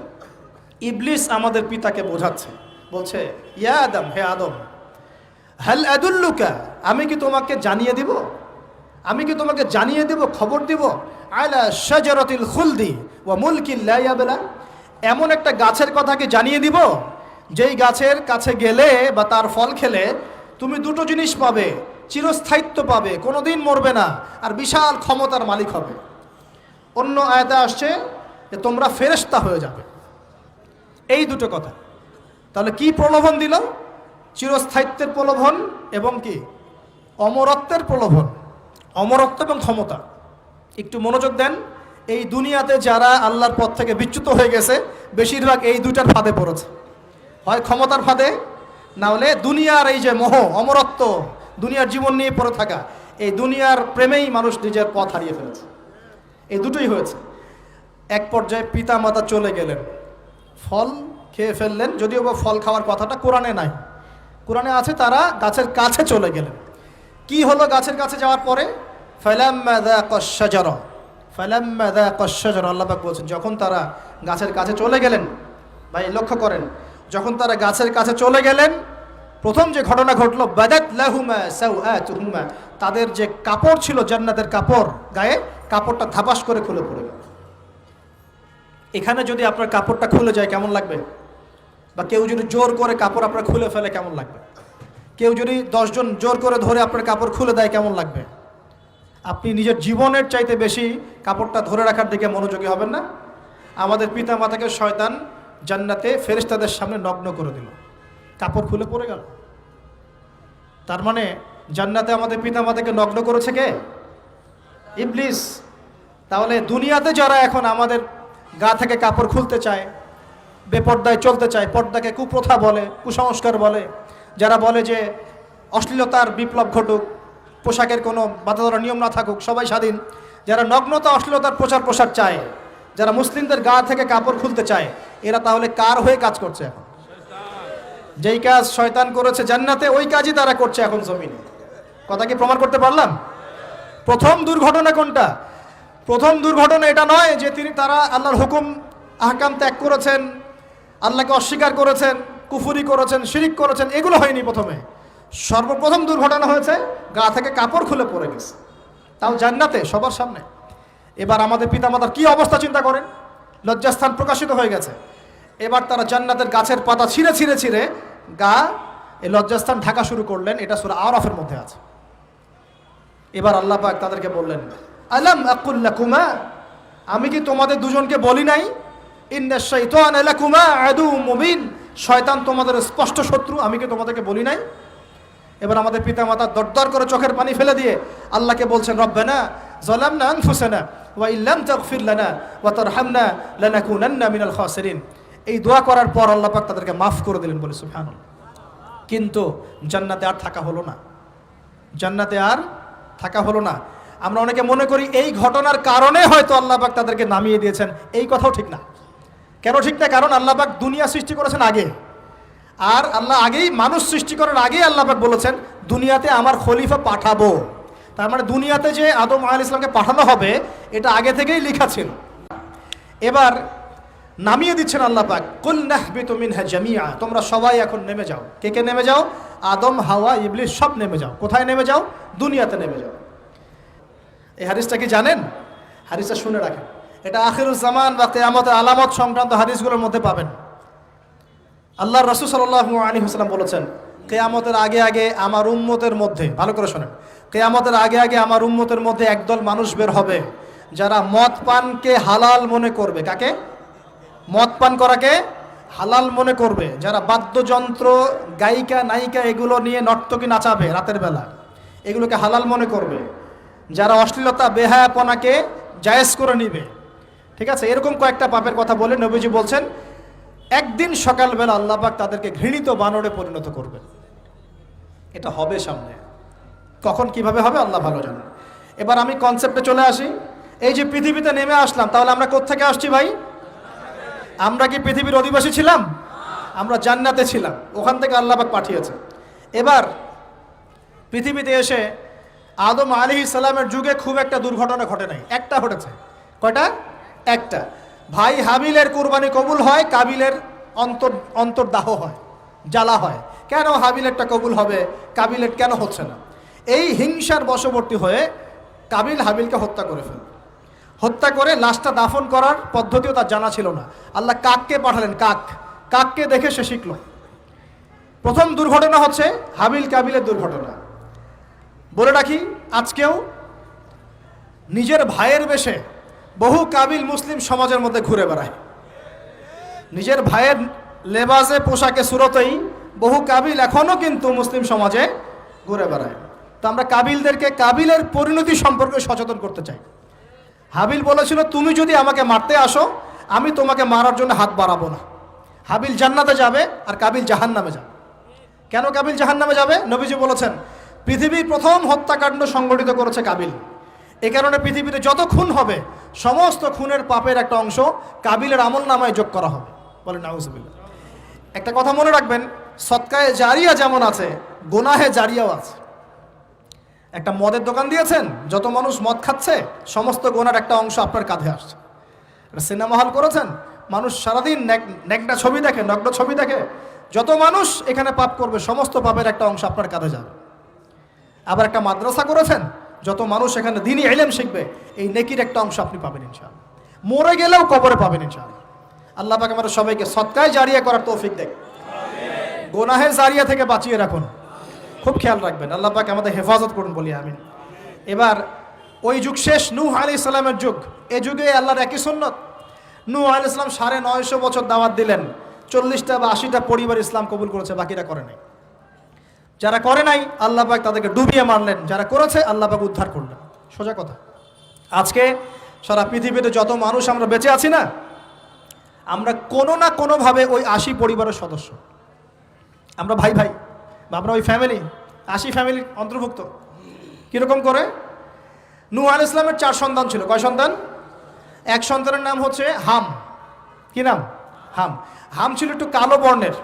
ইবলিস আমাদের পিতাকে বোঝাচ্ছে, বলছে ইয়া আদম, হে আদম, হাল আদুল্লুকা, আমি কি তোমাকে জানিয়ে দিব, আমি কি তোমাকে জানিয়ে দেব, খবর দিব, আলা শাজারাতিল খুলদি ওয়া মুলকিন লা ইয়াবলা, এমন একটা গাছের কথা কি জানিয়ে দিব যেই গাছের কাছে গেলে বা তার ফল খেলে তুমি দুটো জিনিস পাবে, চিরস্থায়িত্ব পাবে, কোনোদিন মরবে না, আর বিশাল ক্ষমতার মালিক হবে। অন্য আয়াতে আসছে যে তোমরা ফেরেশতা হয়ে যাবে। এই দুটো কথা। তাহলে কি প্রলোভন দিল? চিরস্থায়িত্বের প্রলোভন এবং কি অমরত্বের প্রলোভন, অমরত্ব এবং ক্ষমতা। একটু মনোযোগ দেন, এই দুনিয়াতে যারা আল্লাহর পথ থেকে বিচ্যুত হয়ে গেছে বেশিরভাগ এই দুইটার ফাঁদে পড়েছে। হয় ক্ষমতার ফাঁদে, না হলে দুনিয়ার এই যে মোহ, অমরত্ব, দুনিয়ার জীবন নিয়ে পড়ে থাকা, এই দুনিয়ার প্রেমেই মানুষ নিজের পথ হারিয়ে ফেলেছে। এই দুটোই হয়েছে। এক পর্যায়ে পিতা মাতা চলে গেলেন, ফল খেয়ে ফেললেন, যদিও বা ফল খাওয়ার কথাটা কোরআনে নাই, কোরআনে আছে তারা গাছের কাছে চলে গেলেন। কি হলো গাছের কাছে যাওয়ার পরে? ফালাম্মা যাকাশ শাজারা, ফালাম্মা যাকাশ শাজারা, আল্লাহ পাক বলছেন যখন তারা গাছের কাছে চলে গেলেন। ভাই লক্ষ্য করেন, যখন তারা গাছের কাছে চলে গেলেন প্রথম যে ঘটনা ঘটলো, বাদাত লাহুমা সাওআতুহুমা, তাদের যে কাপড় ছিল জান্নাতের কাপড়, গায়ে কাপড়টা ধাপাস করে খুলে পড়ে গেল। এখানে যদি আপনার কাপড়টা খুলে যায় কেমন লাগবে? বা কেউ যদি জোর করে কাপড় আপনার খুলে ফেলে কেমন লাগবে? কেউ যদি 10 জন জোর করে ধরে আপনার কাপড় খুলে দেয় কেমন লাগবে? আপনি নিজের জীবনের চাইতে বেশি কাপড়টা ধরে রাখার দিকে মনোযোগী হবেন না? আমাদের পিতা মাতাকে শয়তান জান্নাতে ফেরেশতাদের সামনে নগ্ন করে দিল, কাপড় খুলে পড়ে গেল। তার মানে জান্নাতে আমাদের পিতা মাতাকে নগ্ন করেছে কে? ইবলিস। তাহলে দুনিয়াতে যারা এখন আমাদের গা থেকে কাপড় খুলতে চায়, বেপর্দায় চলতে চায়, পর্দাকে কুপ্রথা বলে, কুসংস্কার বলে, যারা বলে যে অশ্লীলতার বিপ্লব ঘটুক, পোশাকের কোনো বাধা ধরা নিয়ম না থাকুক, সবাই স্বাধীন, যারা নগ্নতা অশ্লীলতার প্রচার প্রসার চায়, যারা মুসলিমদের গা থেকে কাপড় খুলতে চায়, এরা তাহলে কার হয়ে কাজ করছে এখন? যেই কাজ শয়তান করেছে জান্নাতে ওই কাজই তারা করছে এখন জমিনে। কথা কি প্রমাণ করতে পারলাম? প্রথম দুর্ঘটনা কোনটা? প্রথম দুর্ঘটনা এটা নয় যে তারা আল্লাহর হুকুম আহকাম ত্যাগ করেছেন, আল্লাহকে অস্বীকার করেছেন, কুফরি করেছেন, শিরিক করেছেন, এগুলো হয়নি প্রথমে। সর্বপ্রথম দুর্ঘটনা হয়েছে গা থেকে কাপড় খুলে পড়ে গেছে, তাও জান্নাতে সবার সামনে। এবার আমাদের পিতামাতার কি অবস্থা চিন্তা করেন, লজ্জাস্থান প্রকাশিত হয়ে গেছে। এবার তারা জান্নাতের গাছের পাতা ছিঁড়ে ছিঁড়ে ছিঁড়ে গা এই লজ্জাস্থান ঢাকা শুরু করলেন। এটা সূরা আরাফের মধ্যে আছে। এবার আল্লাহ পাক তাদেরকে বললেন, আলাম আকুল লাকুমা, আমি কি তোমাদের দুজনকে বলি নাই, ইন্নাশ শাইতানা লাকুমা আদুউম মুবিন, শয়তান তোমাদের স্পষ্ট শত্রু, আমি কি তোমাদেরকে বলি নাই? এবার আমাদের পিতামাতা দরদর করে চোখের পানি ফেলে দিয়ে আল্লাহকে বলছেন, রব্বানা যালামনা আনফুসানা ওয়া ইল্লাম তাগফির লানা ওয়া তারহামনা লানাকুনান্না মিনাল খাসিরিন। এই দোয়া করার পর আল্লাহ পাক তাদেরকে মাফ করে দিলেন, বলে সুবহানাল্লাহ। কিন্তু জান্নাতে আর থাকা হলো না, জান্নাতে আর থাকা হলো না। আমরা অনেকে মনে করি এই ঘটনার কারণে হয়তো আল্লাহ পাক তাদেরকে নামিয়ে দিয়েছেন, এই কথাও ঠিক না। কেন ঠিক না? কারণ আল্লাহ পাক দুনিয়া সৃষ্টি করেছেন আগে, আর আল্লাহ আগেই মানুষ সৃষ্টি করার আগেই আল্লাহ পাক বলেছেন দুনিয়াতে আমার খলিফা পাঠাবো। তার মানে দুনিয়াতে যে আদম আলাইহিস সালামকে পাঠানো হবে এটা আগে থেকেই লেখা ছিল। এবার নামিয়ে দিচ্ছেন আল্লাহ পাক, কুল নাহবিতু মিনহা জামিআ, তোমরা সবাই এখন নেমে যাও। কে কে নেমে যাও? আদম, হাওয়া, ইবলিস সব নেমে যাও। কোথায় নেমে যাও? দুনিয়াতে নেমে যাও। এই হাদিসটা কি জানেন? হাদিসটা শুনে রাখেন, এটা আখিরুজ জামান বা কিয়ামতের আলামত সংক্রান্ত হাদিসগুলোর মধ্যে পাবেন। আল্লাহর রাসূল সাল্লাল্লাহু আলাইহি ওয়াসাল্লাম বলেছেন, কিয়ামতের আগে আগে আমার উম্মতের মধ্যে, ভালো করে শোনেন, কিয়ামতের আগে আগে আমার উম্মতের মধ্যে একদল মানুষ বের হবে যারা মদ পানকে হালাল মনে করবে। কাকে? মদ পান করাকে হালাল মনে করবে। যারা বাদ্যযন্ত্র, গায়িকা, নায়িকা এগুলো নিয়ে নর্তকী নাচাবে রাতের বেলা, এগুলোকে হালাল মনে করবে। যারা অশ্লীলতা, বেহায়াপনাকে জায়েজ করে নিবে। ঠিক আছে, এরকম কয়েকটা পাপের কথা বলে নবীজি বলছেন একদিন সকালবেলা আল্লাহ পাক তাদেরকে ঘৃণিত বানরে পরিণত করবেন। এটা হবে সামনে, কখন কিভাবে হবে আল্লাহ ভালো জানেন। এবার আমি কনসেপ্টে চলে আসি। এই যে পৃথিবীতে নেমে আসলাম, তাহলে আমরা কোত্থেকে আসছি ভাই? আমরা কি পৃথিবীর অধিবাসী ছিলাম? আমরা জান্নাতে ছিলাম, ওখান থেকে আল্লাহ পাক পাঠিয়েছে। এবার পৃথিবীতে এসে আদম আলাইহিস সালামের যুগে খুব একটা দুর্ঘটনা ঘটে নাই, একটা ঘটেছে। কয়টা? একটা। ভাই হাবিলের কুরবানি কবুল হয়, কাবিলের অন্তর্দাহ হয়, জ্বালা হয়। কেন হাবিলেরটা কবুল হবে, কাবিলের কেন হচ্ছে না? এই হিংসার বশবর্তী হয়ে কাবিল হাবিলকে হত্যা করে ফেল। হত্যা করে লাশটা দাফন করার পদ্ধতিও তার জানা ছিল না। আল্লাহ কাককে পাঠালেন, কাককে দেখে সে শিখল। প্রথম দুর্ঘটনা হচ্ছে হাবিল কাবিলের দুর্ঘটনা। বলে রাখি, আজকেও নিজের ভাইয়ের বেশে বহু কাবিল মুসলিম সমাজের মধ্যে ঘুরে বেড়ায়। নিজের ভাইয়ের লেবাসে, পোশাকে, সুরতেই বহু কাবিল এখনও কিন্তু মুসলিম সমাজে ঘুরে বেড়ায়। তো আমরা কাবিলদেরকে কাবিলের পরিণতি সম্পর্কে সচেতন করতে চাই। হাবিল বলেছিল, তুমি যদি আমাকে মারতে আসো, আমি তোমাকে মারার জন্য হাত বাড়াবো না। হাবিল জান্নাতে যাবে আর কাবিল জাহান্নামে যাবে। কেন কাবিল জাহান্নামে যাবে? নবীজি বলেছেন, পৃথিবীর প্রথম হত্যাকাণ্ড সংগঠিত করেছে কাবিল। এ কারণে পৃথিবীতে যত খুন হবে, সমস্ত খুনের পাপের একটা অংশ কাবিলের আমল নামায় যোগ করা হবে। বলেন নাউজুবিল্লাহ। একটা কথা মনে রাখবেন, সদকায়ে জারিয়া যেমন আছে, গুনাহে জারিয়াও আছে। একটা মদের দোকান দিয়েছেন, যত মানুষ মদ খাচ্ছে, সমস্ত গোনার একটা অংশ আপনার কাঁধে আসছে। সিনেমা হল করেছেন, মানুষ সারাদিন নেকড়া ছবি দেখে, নগ্ন ছবি দেখে, যত মানুষ এখানে পাপ করবে, সমস্ত পাপের একটা অংশ আপনার কাঁধে যাবে। আবার একটা মাদ্রাসা করেছেন, যত মানুষ এখানে দ্বীনি ইলম শিখবে, এই নেকির একটা অংশ আপনি পাবেন ইনশাআল্লাহ। মরে গেলেও কবরে পাবেন ইনশাআল্লাহ। আল্লাহ পাক আমাদের সবাইকে সদকায়ে জারিয়া করার তৌফিক দেন, গোনাহে জারিয়া থেকে বাঁচিয়ে রাখুন। খুব খেয়াল রাখবেন, আল্লাহ পাক আমাদের হেফাজত করুন বলি আমিন। এবার ওই যুগ শেষ, নূহ আলাইহিস সালামের যুগ। এই যুগে আল্লাহর একই সুন্নত। নূহ আলাইহিস সালাম 950 বছর দাওয়াত দিলেন, 40টা বা 80টা পরিবার ইসলাম কবুল করেছে, বাকিরা করে নাই। যারা করে নাই আল্লাহ পাক তাদেরকে ডুবিয়ে মারলেন, যারা করেছে আল্লাহ পাক উদ্ধার করলেন। সোজা কথা। আজকে সারা পৃথিবীতে যত মানুষ আমরা বেঁচে আছি না, আমরা কোনো না কোনোভাবে ওই 80 পরিবারের সদস্য। আমরা ভাই ভাই, বা আমরা ওই ফ্যামিলি, 80 ফ্যামিলির অন্তর্ভুক্ত। কীরকম করে? নূহ আলাইহিস সালামের 4 সন্তান ছিল। কয় সন্তান? এক সন্তানের নাম হচ্ছে হাম। কি নাম? হাম। হাম ছিল একটু কালো বর্ণের।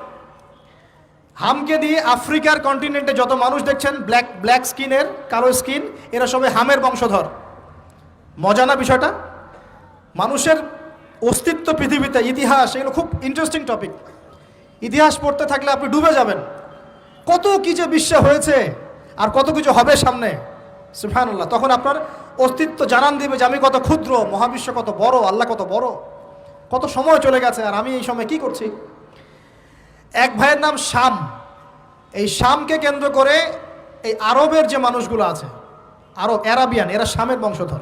হামকে দিয়ে আফ্রিকার কন্টিনেন্টে যত মানুষ দেখছেন, ব্ল্যাক স্কিনের, কালো স্কিন, এরা সবাই হামের বংশধর। মজা না বিষয়টা? মানুষের অস্তিত্ব পৃথিবীতে, ইতিহাস, এগুলো খুব ইন্টারেস্টিং টপিক। ইতিহাস পড়তে থাকলে আপনি ডুবে যাবেন। কত কি যে বিশ্বে হয়েছে আর কত কিছু হবে সামনে, সুবহানাল্লাহ। তখন আপনার অস্তিত্ব জানান দিবে যে আমি কত ক্ষুদ্র, মহাবিশ্ব কত বড়, আল্লাহ কত বড়, কত সময় চলে গেছে আর আমি এই সময় কি করছি। এক ভাইয়ের নাম শাম। এই শামকে কেন্দ্র করে এই আরবের যে মানুষগুলো আছে, আরব, অ্যারাবিয়ান, এরা শামের বংশধর।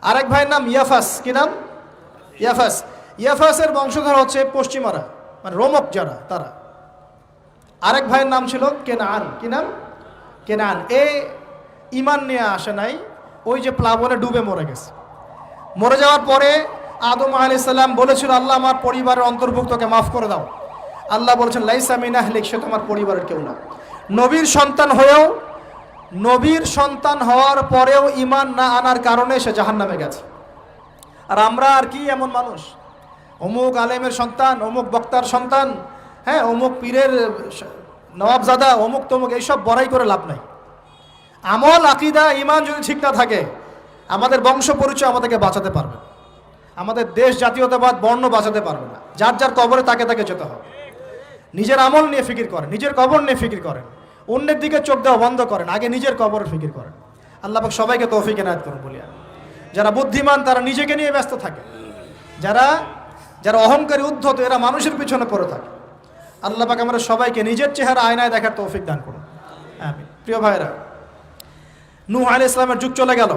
আরেক ভাইয়ের নাম ইয়াফাস। কি নাম? ইয়াফাস। ইয়াফাসের বংশধর হচ্ছে পশ্চিমারা, মানে রোমক যারা, তারা। আরেক ভাইয়ের নাম ছিল কেনান। কি নাম? কেনান। এ ইমান নিয়ে আসে নাই, ওই যে প্লাবনে ডুবে মরে গেছে। মরে যাওয়ার পরে আদম আলাইহিস সালাম বলেছিল, আল্লাহ আমার পরিবারের অন্তর্ভুক্তকে মাফ করে দাও। আল্লাহ বলেছেন, লাইসা মিন আহলিক, সে তোমার পরিবারের কেউ না। নবীর সন্তান হয়েও, নবীর সন্তান হওয়ার পরেও ইমান না আনার কারণে সে জাহান্নামে গেছে। আর আমরা আর কি এমন মানুষ, অমুক আলেমের সন্তান, অমুক বক্তার সন্তান, হ্যাঁ, অমুক পীরের নবাবজাদা, অমুক তমুক, এইসব বড়াই করে লাভ নাই। আমল, আকীদা, ইমান যদি ঠিক না থাকে, আমাদের বংশ পরিচয় আমাদেরকে বাঁচাতে পারবে, আমাদের দেশ, জাতীয়তাবাদ, বর্ণ বাঁচাতে পারবে না। যার যার কবরে তাকে তাকে যেতে হবে। নিজের আমল নিয়ে ফিকির করেন, নিজের কবর নিয়ে ফিকির করেন, অন্যের দিকে চোখ দেওয়া বন্ধ করেন, আগে নিজের কবরের ফিকির করেন। আল্লাহ পাক সবাইকে তৌফিক এনায়েত করুন বলি। যারা বুদ্ধিমান তারা নিজেকে নিয়ে ব্যস্ত থাকে, যারা যারা অহংকারী উদ্ধত এরা মানুষের পিছনে পড়ে থাকে। আল্লাহ পাক আমরা সবাইকে নিজের চেহারা আয়নায় দেখার তৌফিক দান করুন, আমিন। প্রিয় ভাইরা, নূহ আলাইহিস সালামের যুগ চলে গেল,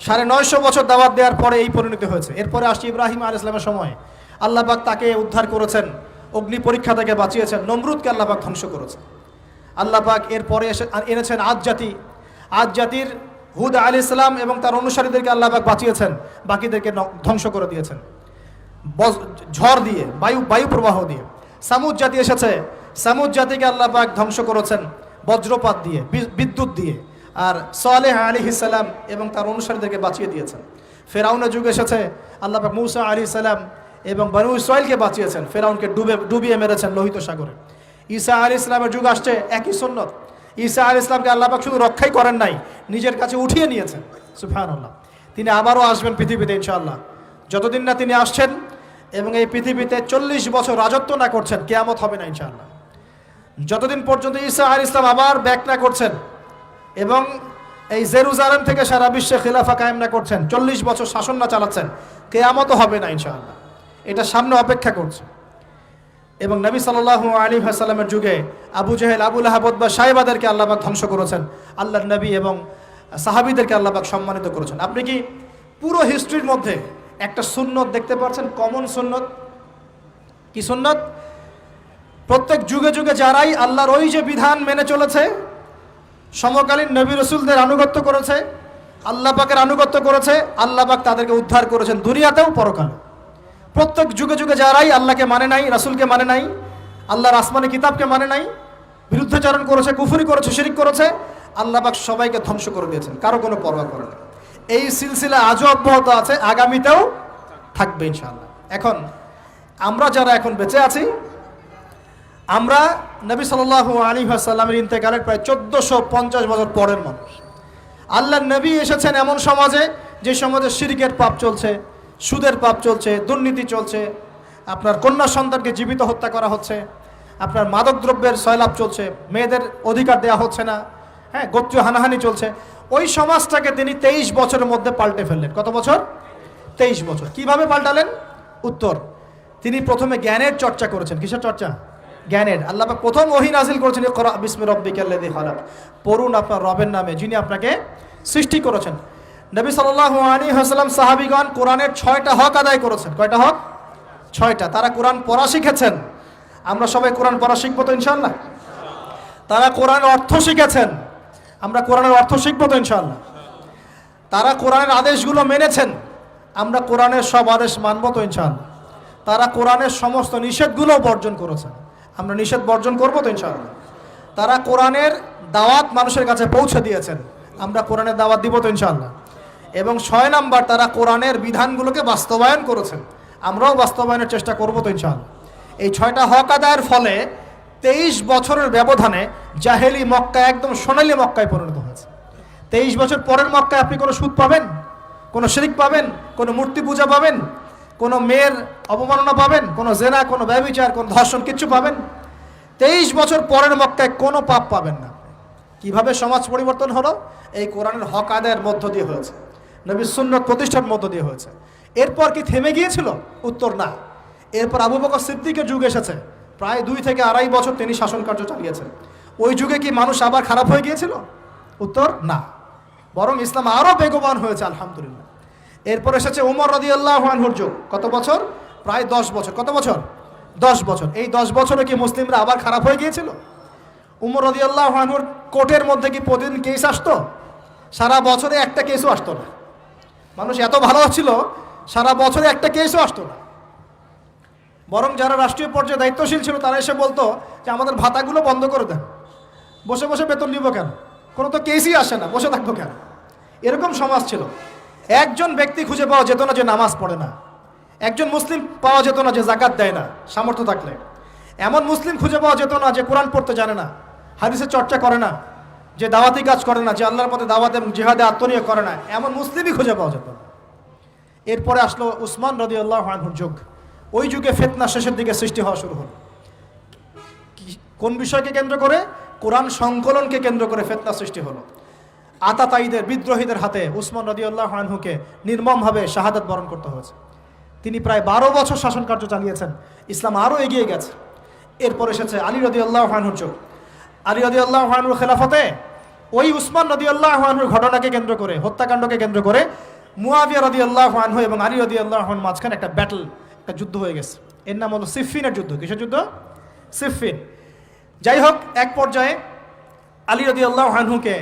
950 বছর দাওয়াত দেওয়ার পরে এই পরিণতি হয়েছে। এরপরে আসছে ইব্রাহিম আলাইহিস সালামের সময়। আল্লাহ পাক তাকে উদ্ধার করেছেন, অগ্নি পরীক্ষা থেকে বাঁচিয়েছেন, নমরুদকে আল্লাহ পাক ধ্বংস করেছেন। আল্লাহ পাক এরপরে এনেছেন আদ জাতির হুদ আলাইহিস সালাম এবং তার অনুসারীদেরকে আল্লাহ পাক বাঁচিয়েছেন, বাকিদেরকে ধ্বংস করে দিয়েছেন ঝড় দিয়ে, বায়ু প্রবাহ দিয়ে। সামুদ জাতি এসেছে, সামুদ জাতিকে আল্লাহ পাক ধ্বংস করেছেন বজ্রপাত দিয়ে, বিদ্যুৎ দিয়ে। আর সালেহ আলাইহিস সালাম এবং তার অনুসারীদেরকে বাঁচিয়ে দিয়েছেন। ফেরাউনের যুগ এসেছে, আল্লাহ পাক মূসা আলাইহিস সালাম এবং বনু ইসরাইলকে বাঁচিয়েছেন, ফেরাউনকে ডুবিয়ে মেরেছেন লোহিত সাগরে। ঈসা আলাইহিস সালামের যুগ আসছে, একই সুন্নত। ঈসা আলাইহিস সালামকে আল্লাহ পাক শুধু রক্ষাই করেন নাই, নিজের কাছে উঠিয়ে নিয়েছেন। সুবহানাল্লাহ। তিনি আবারও আসবেন পৃথিবীতে ইনশাআল্লাহ। যতদিন না তিনি আসছেন এবং এই পৃথিবীতে 40 বছর রাজত্ব না করছেন, কিয়ামত হবে না ইনশাআল্লাহ। যতদিন পর্যন্ত ঈসা আলাইহিস সালাম আবার ব্যাক না করছেন এবং এই জেরুজালেম থেকে সারা বিশ্বে খিলাফা কায়েম না করছেন, 40 বছর শাসন না চালাচ্ছেন, কিয়ামতও হবে না ইনশাআল্লাহ। এটা সামনে অপেক্ষা করছে। এবং নবী সাল্লাল্লাহু আলাইহি ওয়াসাল্লামের যুগে আবু জেহেল, আবু লাহাব বা সাহেবাদেরকে আল্লাহ পাক ধ্বংস করেছেন, আল্লাহর নবী এবং সাহাবীদেরকে আল্লাহ পাক সম্মানিত করেছেন। আপনি কি পুরো হিস্ট্রির মধ্যে একটা সুন্নত দেখতে পাচ্ছেন, কমন সুন্নত? কি সুন্নত? প্রত্যেক যুগে যুগে যারাই আল্লাহর ওই যে বিধান মেনে চলেছে, সমকালীন নবী রাসূলদের আনুগত্য করেছে, আল্লাহ পাকের আনুগত্য করেছে, আল্লাহ পাক তাদেরকে উদ্ধার করেছেন দুনিয়াতেও পরকালে। প্রত্যেক যুগে যুগে যারাই আল্লাহকে মানে নাই, রাসূলকে মানে নাই, আল্লাহর আসমানি কিতাবকে মানে নাই, বিরুদ্ধাচরণ করেছে, কুফরি করেছে, শিরক করেছে, আল্লাহ পাক সবাইকে ধ্বংস করে দিয়েছেন, কারো কোনো পরোয়া করে না। এই সিলসিলা আজও অব্যাহত আছে, আগামীতেও থাকবে ইনশাআল্লাহ। এখন আমরা যারা এখন বেঁচে আছি, আমরা নবী সাল্লাল্লাহু আলাইহি ওয়াসাল্লামের ইন্তেকালের প্রায় 1450 বছর পরের মানুষ। আল্লাহর নবী এসেছেন এমন সমাজে, যে সমাজে শিরকের পাপ চলছে, সুদের পাপ চলছে, দুর্নীতি চলছে, আপনার কন্যা সন্তানকে জীবিত হত্যা করা হচ্ছে, আপনার মাদক দ্রব্যের সয়লাভ চলছে, মেয়েদের অধিকার দেওয়া হচ্ছে না, হ্যাঁ, গোত্রীয় হানাহানি চলছে। ওই সমাজটাকে তিনি 23 বছরের মধ্যে পাল্টে ফেললেন। কত বছর? 23 বছর। কিভাবে পাল্টালেন? উত্তর, তিনি প্রথমে জ্ঞানের চর্চা করেছেন। কিসের চর্চা? জ্ঞানের। আল্লাহ পাক প্রথম ওহী নাযিল করেছেন, ইকরা বিসমি রাব্বিকাল্লাযী খালাক, পড়ুন আপনার রবের নামে যিনি আপনাকে সৃষ্টি করেছেন। নবী সাল্লাল্লাহু আলাইহি ওয়াসাল্লাম সাহাবীগণ কোরআনের 6টা হক আদায় করেছেন। কয়টা হক? 6টা। তারা কোরআন পড়া শিখেছেন। আমরা সবাই কোরআন পড়া শিখবো তো ইনশাআল্লাহ? তারা কোরআনের অর্থ শিখেছেন। আমরা কোরআনের অর্থ শিখবো তো ইনশাআল্লাহ? তারা কোরআনের আদেশগুলো মেনেছেন। আমরা কোরআনের সব আদেশ মানবো তো ইনশাআল্লাহ? তারা কোরআনের সমস্ত নিষেধগুলো বর্জন করেছেন। আমরা নিষেধ বর্জন করবো তো ইনশাআল্লাহ? তারা কোরআনের দাওয়াত মানুষের কাছে পৌঁছে দিয়েছেন। আমরা কোরআনের দাওয়াত দিব তো ইনশাআল্লাহ? এবং 6 নাম্বার, তারা কোরআনের বিধানগুলোকে বাস্তবায়ন করেছেন। আমরাও বাস্তবায়নের চেষ্টা করবো তো ইনশাআল্লাহ? এই 6টা হক আদায়ের ফলে 23 বছরের ব্যবধানে জাহেলি মক্কা একদম সোনালী মক্কায় পরিণত হয়েছে। 23 বছর পরের মক্কায় আপনি কোনো সুদ পাবেন, কোনো শিরক পাবেন, কোনো মূর্তি পূজা পাবেন, কোনো মেয়ের অবমাননা পাবেন, কোনো জেনা, কোনো ব্যভিচার, কোনো ধর্ষণ, কিচ্ছু পাবেন? 23 বছর পরের মক্কায় কোনো পাপ পাবেন না। কিভাবে সমাজ পরিবর্তন হলো? এই কোরআনের হক আদায়ের মধ্য দিয়ে হয়েছে, নবীর সুন্নাত প্রতিষ্ঠার মধ্য দিয়ে হয়েছে। এরপর কি থেমে গিয়েছিল? উত্তর, না। এরপর আবু বকর সিদ্দিকের যুগ এসেছে, প্রায় 2 থেকে 2.5 বছর তিনি শাসন কার্য চালিয়েছেন। ওই যুগে কি মানুষ আবার খারাপ হয়ে গিয়েছিল? উত্তর, না। বরং ইসলাম আরও বেগবান হয়েছে, আলহামদুলিল্লাহ। এরপর এসেছে উমর রাদিয়াল্লাহু আনহুর যুগ। কত বছর? প্রায় 10 বছর। কত বছর? 10 বছর। এই 10 বছরে কি মুসলিমরা আবার খারাপ হয়ে গিয়েছিল? উমর রাদিয়াল্লাহু আনহুর কোর্টের মধ্যে কি প্রতিদিন কেস আসতো? সারা বছরে একটা কেসও আসতো না। মানুষ এত ভালো ছিল, সারা বছরে একটা কেসও আসতো না। বরং যারা রাষ্ট্রীয় পর্যায়ে দায়িত্বশীল ছিল তারা এসে বলতো যে আমাদের ভাতাগুলো বন্ধ করে দেন, বসে বসে বেতন নিব কেন, কোনো তো কেসই আসে না, বসে থাকবো কেন? এরকম সমাজ ছিল। একজন ব্যক্তি খুঁজে পাওয়া যেত না যে নামাজ পড়ে না, একজন মুসলিম পাওয়া যেত না যে যাকাত দেয় না সামর্থ্য থাকলে, এমন মুসলিম খুঁজে পাওয়া যেত না যে কোরআন পড়তে জানে না, হাদিসের চর্চা করে না, যে দাওয়াতি কাজ করে না, যে আল্লাহর পথে দাওয়াত এবং জিহাদে আত্মনিয়োগ করে না, এমন মুসলিমই খুঁজে পাওয়া যেত না। এরপরে আসলো উসমান রাদিয়াল্লাহু আনহুর যুগ। ওই যুগে ফিতনা শেষের দিকে সৃষ্টি হওয়া শুরু হলো। কোন বিষয়কে কেন্দ্র করে? কোরআন সংকলনকে কেন্দ্র করে ফিতনা সৃষ্টি হলো। আতাতায়ীদের বিদ্রোহীদের হাতে উসমান রাদিয়াল্লাহু আনহুকে নির্মমভাবে শাহাদাত বরণ করতে হয়েছে। তিনি প্রায় 12 বছর শাসন কার্য চালিয়েছেন। ইসলাম আরও এগিয়ে গেছে। এরপর এসেছে আলী রাদিয়াল্লাহু আনহুর যুগ। আলী রাদিয়াল্লাহু আনহুর খেলাফতে ওই উসমান রাদিয়াল্লাহু আনহুর ঘটনাকে কেন্দ্র করে, হত্যাকাণ্ডকে কেন্দ্র করে মুয়াবিয়া রাদিয়াল্লাহু আনহু এবং আলী রাদিয়াল্লাহু আনহুর মাঝখানে একটা ব্যাটল, একটা যুদ্ধ হয়ে গেছে। এর নাম হলো সিফফিনের যুদ্ধ। কিসের যুদ্ধ? সিফফিন। যাই হোক, এক পর্যায়ে আলী রাদিয়াল্লাহু আনহুকে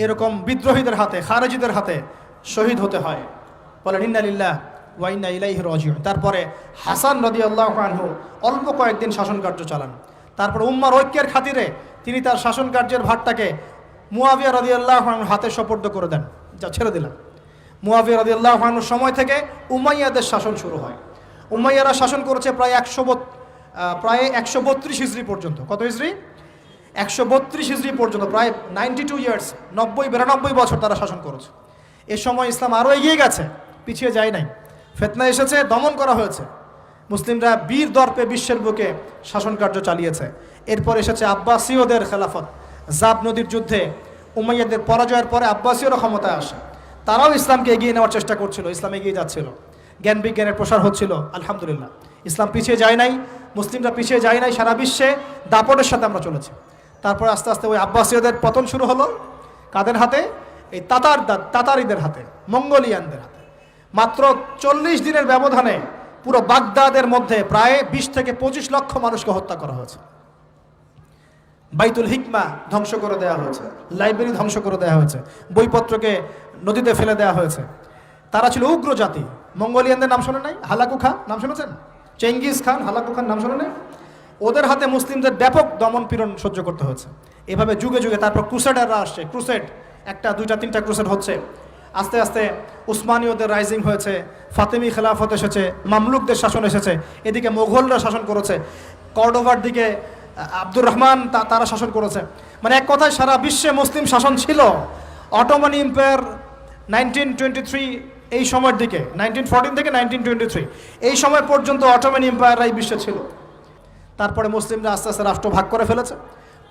এরকম বিদ্রোহীদের হাতে, খারেজিদের হাতে শহীদ হতে হয়। বলেন ইন্না লিল্লাহ ওয়া ইন্না ইলাইহি রাজিউন। তারপরে হাসান রাদিয়াল্লাহু আনহু অল্প কয়েকদিন শাসন কার্য চালান। তারপর উম্মার ঐক্যের খাতিরে তিনি তার শাসন কার্যের ভারটাকে মুয়াবিয়া রাদিয়াল্লাহু আনহুর হাতে সোপর্দ করে দেন। যা ছেড়ে দিলাম। মুয়াবিয়া রাদিয়াল্লাহু আনহুর সময় থেকে উমাইয়াদের শাসন শুরু হয়। উমাইয়ারা শাসন করেছে প্রায় 132 হিজরি পর্যন্ত। কত হিজরি? 132 হিজরি পর্যন্ত, প্রায় 92 ইয়ার্স, 92 বছর তারা শাসন করেছে। এ সময় ইসলাম আরও এগিয়ে গেছে, পিছিয়ে যায় নাই। ফিতনা এসেছে, দমন করা হয়েছে। মুসলিমরা বীর দর্পে বিশ্বের বুকে শাসন কার্য চালিয়েছে। এরপর এসেছে আব্বাসীয়দের খেলাফত। জাব নদীর যুদ্ধে উমাইয়াদের পরাজয়ের পরে আব্বাসীয়রা ক্ষমতায় আসে। তারাও ইসলামকে এগিয়ে নেওয়ার চেষ্টা করছিল, ইসলাম এগিয়ে যাচ্ছিল, জ্ঞান বিজ্ঞানের প্রসার হচ্ছিল। আলহামদুলিল্লাহ, ইসলাম পিছিয়ে যায় নাই, মুসলিমরা পিছিয়ে যায় নাই। সারা বিশ্বে দাপটের সাথে আমরা চলেছি। তারপর আস্তে আস্তে ওই আব্বাসীয়দের পতন শুরু হলো। কাদের হাতে? এই তাতারিদের হাতে, মঙ্গোলিয়ানদের হাতে। মাত্র 40 দিনের ব্যবধানে পুরো বাগদাদের মধ্যে প্রায় 20 থেকে 25 লক্ষ মানুষকে হত্যা করা হয়েছে। বাইতুল হিকমা ধ্বংস করে দেওয়া হয়েছে, লাইব্রেরি ধ্বংস করে দেওয়া হয়েছে, বইপত্রকে নদীতে ফেলে দেওয়া হয়েছে। তারা ছিল উগ্র জাতি। মঙ্গোলিয়ানদের নাম শোনেন নাই? হালাকু খান নাম শুনেছেন? চেঙ্গিস খান, হালাকু খান নাম শোনেন নাই? ওদের হাতে মুসলিমদের ব্যাপক দমন পীড়ন সহ্য করতে হয়েছে। এভাবে যুগে যুগে তারপর ক্রুসেডাররা আসছে। ক্রুসেড, 1টা 2টা 3টা ক্রুসেড হচ্ছে। আস্তে আস্তে উসমানীয়দের রাইজিং হয়েছে, ফাতেমি খেলাফত এসেছে, মামলুকদের শাসন এসেছে, এদিকে মোগলরা শাসন করেছে, কর্ডোভার দিকে আব্দুর রহমান তারা শাসন করেছে। মানে এক কথায় সারা বিশ্বে মুসলিম শাসন ছিল। অটোমান এম্পায়ার 1923 এই সময়ের দিকে, 1914 থেকে 1923 এই সময় পর্যন্ত অটোমান এম্পায়াররাই বিশ্বে ছিল। তারপরে মুসলিমরা আস্তে আস্তে রাষ্ট্র ভাগ করে ফেলেছে।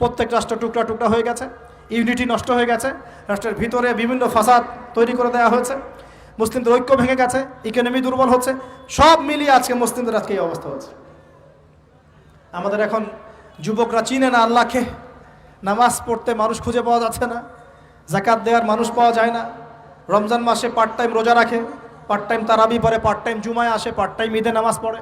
প্রত্যেক রাষ্ট্র টুকরা টুকরা হয়ে গেছে, ইউনিটি নষ্ট হয়ে গেছে, রাষ্ট্রের ভিতরে বিভিন্ন ফাসাদ তৈরি করে দেওয়া হয়েছে, মুসলিমদের ঐক্য ভেঙে গেছে, ইকোনমি দুর্বল হচ্ছে। সব মিলিয়ে আজকে মুসলিমদের আজকে এই অবস্থা হচ্ছে। আমাদের এখন যুবকরা চিনে না আল্লাহকে, নামাজ পড়তে মানুষ খুঁজে পাওয়া যাচ্ছে না, যাকাত দেওয়ার মানুষ পাওয়া যায় না। রমজান মাসে পার্ট টাইম রোজা রাখে, পার্ট টাইম তারাবি পড়ে, পার্ট টাইম জুমায় আসে, পার্ট টাইম ঈদে নামাজ পড়ে।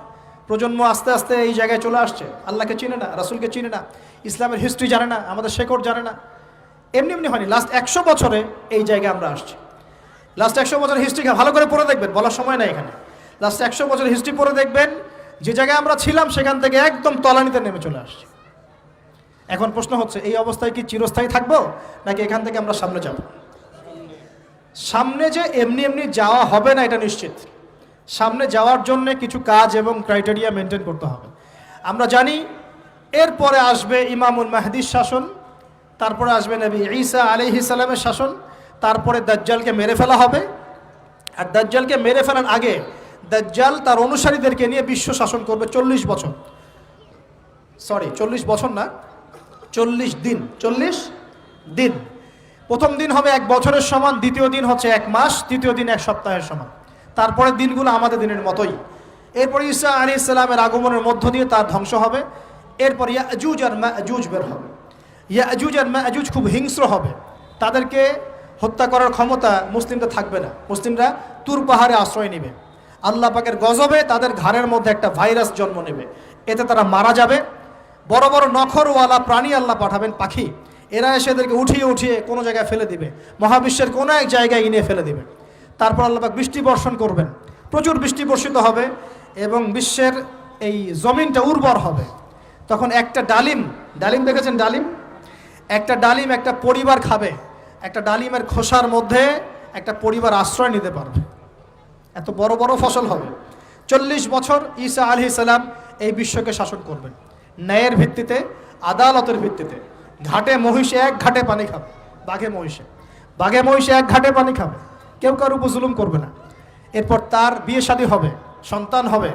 প্রজন্ম আস্তে আস্তে এই জায়গায় চলে আসছে। আল্লাহকে চিনে না, রাসূলকে চিনে না, ইসলামের হিস্ট্রি জানে না, আমাদের শেকড় জানে না। এমনি এমনি হয়নি, লাস্ট 100 বছরে এই জায়গায় আমরা আসছি। লাস্ট 100 বছরের হিস্ট্রি ভালো করে পড়ে দেখবেন, বলার সময় নাই এখানে। লাস্ট 100 বছরের হিস্ট্রি পড়ে দেখবেন, যে জায়গায় আমরা ছিলাম সেখান থেকে একদম তলানিতে নেমে চলে আসছি। এখন প্রশ্ন হচ্ছে, এই অবস্থায় কি চিরস্থায়ী থাকবো, নাকি এখান থেকে আমরা সামনে যাব? সামনে যে এমনি এমনি যাওয়া হবে না এটা নিশ্চিত। সামনে যাওয়ার জন্য কিছু কাজ এবং ক্রাইটেরিয়া মেনটেন করতে হবে। আমরা জানি এরপরে আসবে ইমামুল মাহদির শাসন, তারপরে আসবে নবী ঈসা আলাইহিস সালামের শাসন, তারপরে দাজ্জালকে মেরে ফেলা হবে। আর দাজ্জালকে মেরে ফেলার আগে দাজ্জাল তার অনুসারীদেরকে নিয়ে বিশ্ব শাসন করবে 40 বছর। 40 বছর না, 40 দিন। 40 দিন। প্রথম দিন হবে 1 বছরের সমান, দ্বিতীয় দিন হচ্ছে 1 মাস, তৃতীয় দিন 1 সপ্তাহের সমান। তারপরে দিনগুলো আমাদের দিনের মতোই। এরপর ঈসা আলাইহিস সালামের আগমনের মধ্য দিয়ে তার ধ্বংস হবে। এরপর ইয়াজুজ আর মাজুজ বের হবে। ইয়াজুজ আর মাজুজ খুব হিংস্র হবে, তাদেরকে হত্যা করার ক্ষমতা মুসলিমদের থাকবে না। মুসলিমরা তুর পাহাড়ে আশ্রয় নেবে। আল্লাহ পাকের গজবে তাদের ঘাড়ের মধ্যে একটা ভাইরাস জন্ম নেবে, এতে তারা মারা যাবে। বড় বড় নখরওয়ালা প্রাণী আল্লাহ পাঠাবেন, পাখি, এরা এসে এদেরকে উঠিয়ে উঠিয়ে কোনো জায়গায় ফেলে দিবে, মহাবিশ্বের কোনো এক জায়গায় এনে ফেলে দিবে। তারপর আল্লাহ পাক বৃষ্টি বর্ষণ করবেন, প্রচুর বৃষ্টি বর্ষিত হবে এবং বিশ্বের এই জমিনটা উর্বর হবে। তখন একটা ডালিম দেখেছেন? ডালিম, একটা ডালিম একটা পরিবার খাবে। একটা ডালিমের খোসার মধ্যে একটা পরিবার আশ্রয় নিতে পারবে। এত বড় বড় ফসল হবে। 40 বছর ঈসা আলাইহিস সালাম এই বিশ্বকে শাসন করবেন ন্যায়ের ভিত্তিতে, আদালতের ভিত্তিতে। ঘাটে মহিষে 1 ঘাটে পানি খাবে, বাঘে মহিষে 1 ঘাটে পানি খাবে, কেউ কার উপর জুলুম করবে না। এরপর তার বিয়ে শাদী হবে, সন্তান হবে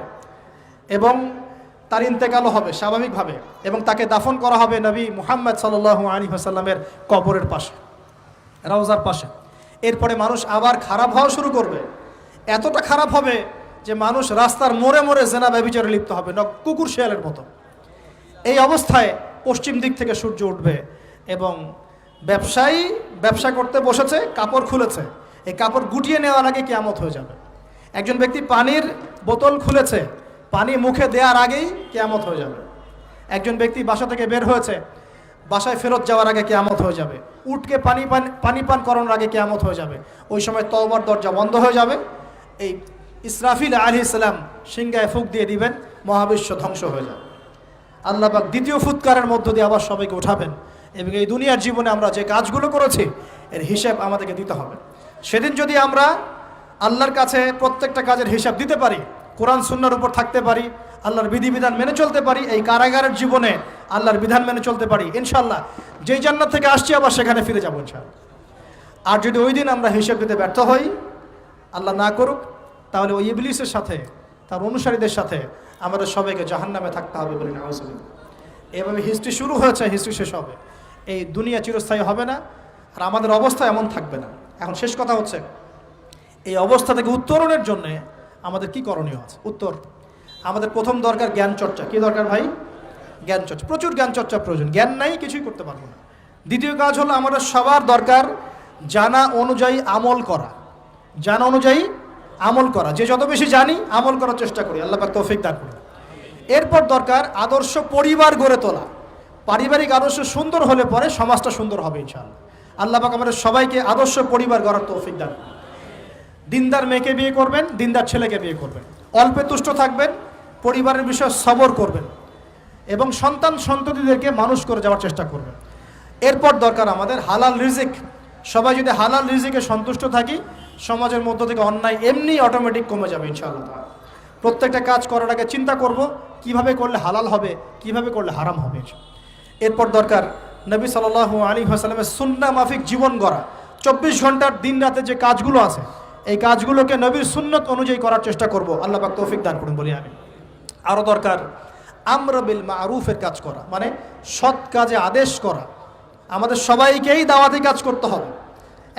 এবং তার ইন্তেকালও হবে স্বাভাবিকভাবে, এবং তাকে দাফন করা হবে নবী মুহাম্মদ সাল্লাল্লাহু আলাইহি ওয়াসাল্লামের কবরের পাশে। রওজার পাশে। এরপরে মানুষ আবার খারাপ হওয়া শুরু করবে, এতটা খারাপ হবে যে মানুষ রাস্তার মোড়ে মোড়ে জেনা ব্যভিচারে লিপ্ত হবে, কুকুর শিয়ালের মতো। এই অবস্থায় পশ্চিম দিক থেকে সূর্য উঠবে এবং ব্যবসায়ী ব্যবসা করতে বসেছে, কাপড় খুলেছে, এই কাপড় গুটিয়ে নেওয়ার আগে কিয়ামত হয়ে যাবে। একজন ব্যক্তি পানির বোতল খুলেছে, পানি মুখে দেওয়ার আগেই কিয়ামত হয়ে যাবে। একজন ব্যক্তি বাসা থেকে বের হয়েছে, বাসায় ফেরত যাওয়ার আগে কিয়ামত হয়ে যাবে। উঠকে পানি পান করানোর আগে কিয়ামত হয়ে যাবে। ওই সময় তওবার দরজা বন্ধ হয়ে যাবে। এই ইসরাফিল আলাইহিস সালাম সিংহায় ফুঁক দিয়ে দিবেন, মহাবিশ্ব ধ্বংস হয়ে যাবে। আল্লাহ পাক দ্বিতীয় ফুৎকারের মধ্য দিয়ে আবার সবাইকে উঠাবেন এবং এই দুনিয়ার জীবনে আমরা যে কাজগুলো করেছি এর হিসাব আমাদেরকে দিতে হবে। সেদিন যদি আমরা আল্লাহর কাছে প্রত্যেকটা কাজের হিসাব দিতে পারি, কোরআন সুন্নাহর উপর থাকতে পারি, আল্লাহর বিধিবিধান মেনে চলতে পারি, এই কারাগারের জীবনে আল্লাহর বিধান মেনে চলতে পারি, ইনশাআল্লাহ যেই জান্নাত থেকে আসছি আবার সেখানে ফিরে যাবো ইনশাআল্লাহ। আর যদি ওই দিন আমরা হিসাব দিতে ব্যর্থ হই, আল্লাহ না করুক, তাহলে ওই ইবলিসের সাথে, তার অনুসারীদের সাথে আমাদের সবাইকে জাহান্নামে থাকতে হবে বলে নাউজুবিল্লাহ। এভাবে হিস্ট্রি শুরু হয়েছে, হিস্ট্রি শেষ হবে। এই দুনিয়া চিরস্থায়ী হবে না, আর আমাদের অবস্থা এমন থাকবে না। এখন শেষ কথা হচ্ছে, এই অবস্থা থেকে উত্তরণের জন্য আমাদের কি করণীয় আছে? উত্তর, আমাদের প্রথম দরকার জ্ঞান চর্চা। কি দরকার ভাই? জ্ঞান চর্চা। প্রচুর জ্ঞান চর্চা প্রয়োজন, জ্ঞান নাই কিছুই করতে পারবো না। দ্বিতীয় কাজ হলো আমাদের সবার দরকার জানা অনুযায়ী আমল করা। জানা অনুযায়ী আমল করা, যে যত বেশি জানি আমল করার চেষ্টা করি, আল্লাহ পাক তৌফিক দান করুন। এরপর দরকার আদর্শ পরিবার গড়ে তোলা। পারিবারিক আদর্শ সুন্দর হলে পরে সমাজটা সুন্দর হবে ইনশাআল্লাহ। আল্লাহ পাক আমাদের সবাইকে আদর্শ পরিবার গড়ার তৌফিক দান করুন। দিনদার মেয়েকে বিয়ে করবেন, দিনদার ছেলেকে বিয়ে করবেন, অল্পে তুষ্ট থাকবেন, পরিবারের বিষয়ে সবর করবেন এবং সন্তান সন্ততিদেরকে মানুষ করে যাওয়ার চেষ্টা করবেন। এরপর দরকার আমাদের হালাল রিজিক। সবাই যদি হালাল রিজিকে সন্তুষ্ট থাকি, সমাজের মধ্য থেকে অন্যায় এমনি অটোমেটিক কমে যাবে ইনশাআল্লাহ। প্রত্যেকটা কাজ করার আগে চিন্তা করব কিভাবে করলে হালাল হবে, কিভাবে করলে হারাম হবে। এরপর দরকার নবী সাল্লাল্লাহু আলাইহি ওয়াসাল্লামের সুন্নাহ মাফিক জীবন গড়া। 24 ঘন্টার দিন রাতে যে কাজগুলো আছে, এই কাজগুলোকে নবীর সুন্নত অনুযায়ী করার চেষ্টা করব। আল্লাহ পাক তৌফিক দান করুন বলি আমি। আরও দরকার আমর বিল মারুফের কাজ করা, মানে সৎ কাজে আদেশ করা। আমাদের সবাইকেই দাওয়াতি কাজ করতে হবে।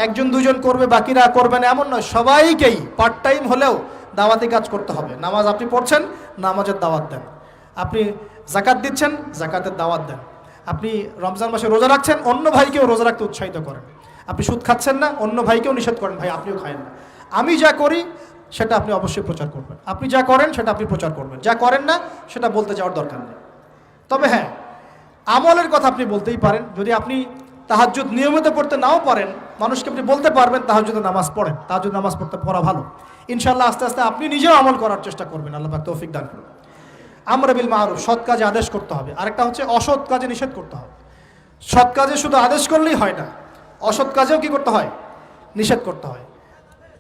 একজন দুজন করবে, বাকিরা করবে না এমন নয়, সবাইকেই পার্ট টাইম হলেও দাওয়াতি কাজ করতে হবে। নামাজ আপনি পড়ছেন, নামাজের দাওয়াত দেন। আপনি যাকাত দিচ্ছেন, যাকাতের দাওয়াত দেন। আপনি রমজান মাসে রোজা রাখছেন, অন্য ভাইকেও রোজা রাখতে উৎসাহিত করেন। আপনি সুদ খাচ্ছেন না, অন্য ভাইকেও নিষেধ করেন, ভাই আপনিও খায়েন না। আমি যা করি সেটা আপনি অবশ্যই প্রচার করবেন, আপনি যা করেন সেটা আপনি প্রচার করবেন, যা করেন না সেটা বলতে যাওয়ার দরকার নেই। তবে হ্যাঁ, আমলের কথা আপনি বলতেই পারেন। যদি আপনি তাহাজ্জুদ নিয়মিত পড়তে নাও পারেন, মানুষকে আপনি বলতে পারবেন তাহাজ্জুদে নামাজ পড়েন, তাহাজ্জুদ নামাজ পড়া ভালো। ইনশাআল্লাহ আস্তে আস্তে আপনি নিজেও আমল করার চেষ্টা করবেন। আল্লাহ পাক তৌফিক দান করুন। আমর বিল মারুফ, সৎ কাজে আদেশ করতে হবে। আরেকটা হচ্ছে অসৎ কাজে নিষেধ করতে হবে। সৎ কাজে শুধু আদেশ করলেই হয় না, অসৎ কাজেও কি করতে হয়? নিষেধ করতে হয়।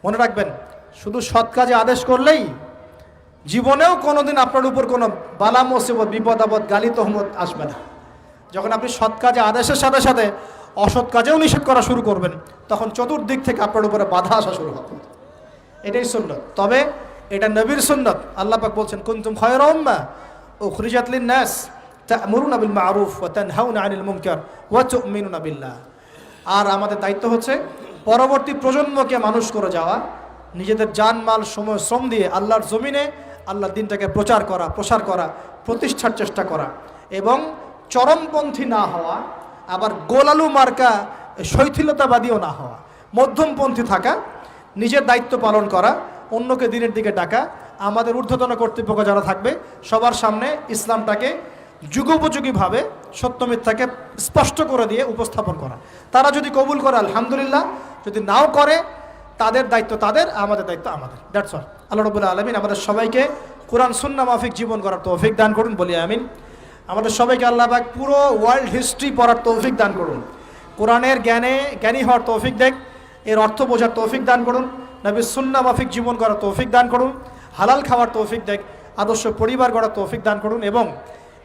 মনে রাখবেন, শুধু সৎ কাজে আদেশ করলেই জীবনেও কোনোদিন আপনার উপর কোনো বালা মুসিবত, বিপদ আপদ, গালি তহমত আসবে না। যখন আপনি সৎ কাজে আদেশের সাথে সাথে অসৎ কাজেও নিষেধ করা শুরু করবেন, তখন চতুর্দিক থেকে আপনার উপরে বাধা আসা শুরু হবে। এটাই সুন্নত। তবে এটা নবীর সুন্নত। আল্লাহ পাক বলছেন, কুনতুম খায়রা উম্মাহ উখরিজাত লিন-নাস তা'মুরুনা বিল মা'রুফ ওয়া তানহাউনা আনিল মুনকার ওয়া তু'মিনুনা বিল্লাহ। আর আমাদের দায়িত্ব হচ্ছে পরবর্তী প্রজন্মকে মানুষ করে যাওয়া, নিজেদের জান মাল সময় শ্রম দিয়ে আল্লাহর জমিনে আল্লাহর দিনটাকে প্রচার করা, প্রসার করা, প্রতিষ্ঠার চেষ্টা করা এবং চরমপন্থী না হওয়া, আবার গোলালু মার্কা শৈথিলতাবাদীও না হওয়া, মধ্যমপন্থী থাকা, নিজের দায়িত্ব পালন করা, অন্যকে দিনের দিকে ডাকা। আমাদের ঊর্ধ্বতন কর্তৃপক্ষ যারা থাকবে সবার সামনে ইসলামটাকে যুগোপযোগীভাবে সত্য মিথ্যাকে স্পষ্ট করে দিয়ে উপস্থাপন করা। তারা যদি কবুল করে আলহামদুলিল্লাহ, যদি নাও করে তাদের দায়িত্ব তাদের, আমাদের দায়িত্ব আমাদের। That's all. আল্লাহ রাব্বুল আলামিন আমাদের সবাইকে কোরআন সুন্নাহ মাফিক জীবন করার তৌফিক দান করুন বলি আমিন। আমাদের সবাইকে আল্লাহ পাক পুরো ওয়ার্ল্ড হিস্ট্রি পড়ার তৌফিক দান করুন। কোরআনের জ্ঞানী হওয়ার তৌফিক দেখ, এর অর্থ বোঝার তৌফিক দান করুন। নবীর সুন্নাহ মাফিক জীবন করার তৌফিক দান করুন। হালাল খাওয়ার তৌফিক দেখ, আদর্শ পরিবার গড়ার তৌফিক দান করুন এবং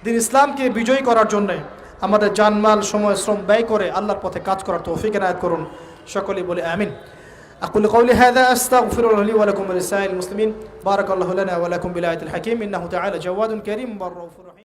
দিন ইসলামকে বিজয়ী করার জন্যে আমাদের জানমাল সময় শ্রম ব্যয় করে আল্লাহর পথে কাজ করার তৌফিক এনায়েত করুন। সকলেই বলে আমিন। أقول قولي هذا أستغفر الله لي ولكم ولسائر المسلمين. بارك الله لنا ولكم بالآية الحكيم إنه تعالى جواد كريم بر رؤوف رحيم.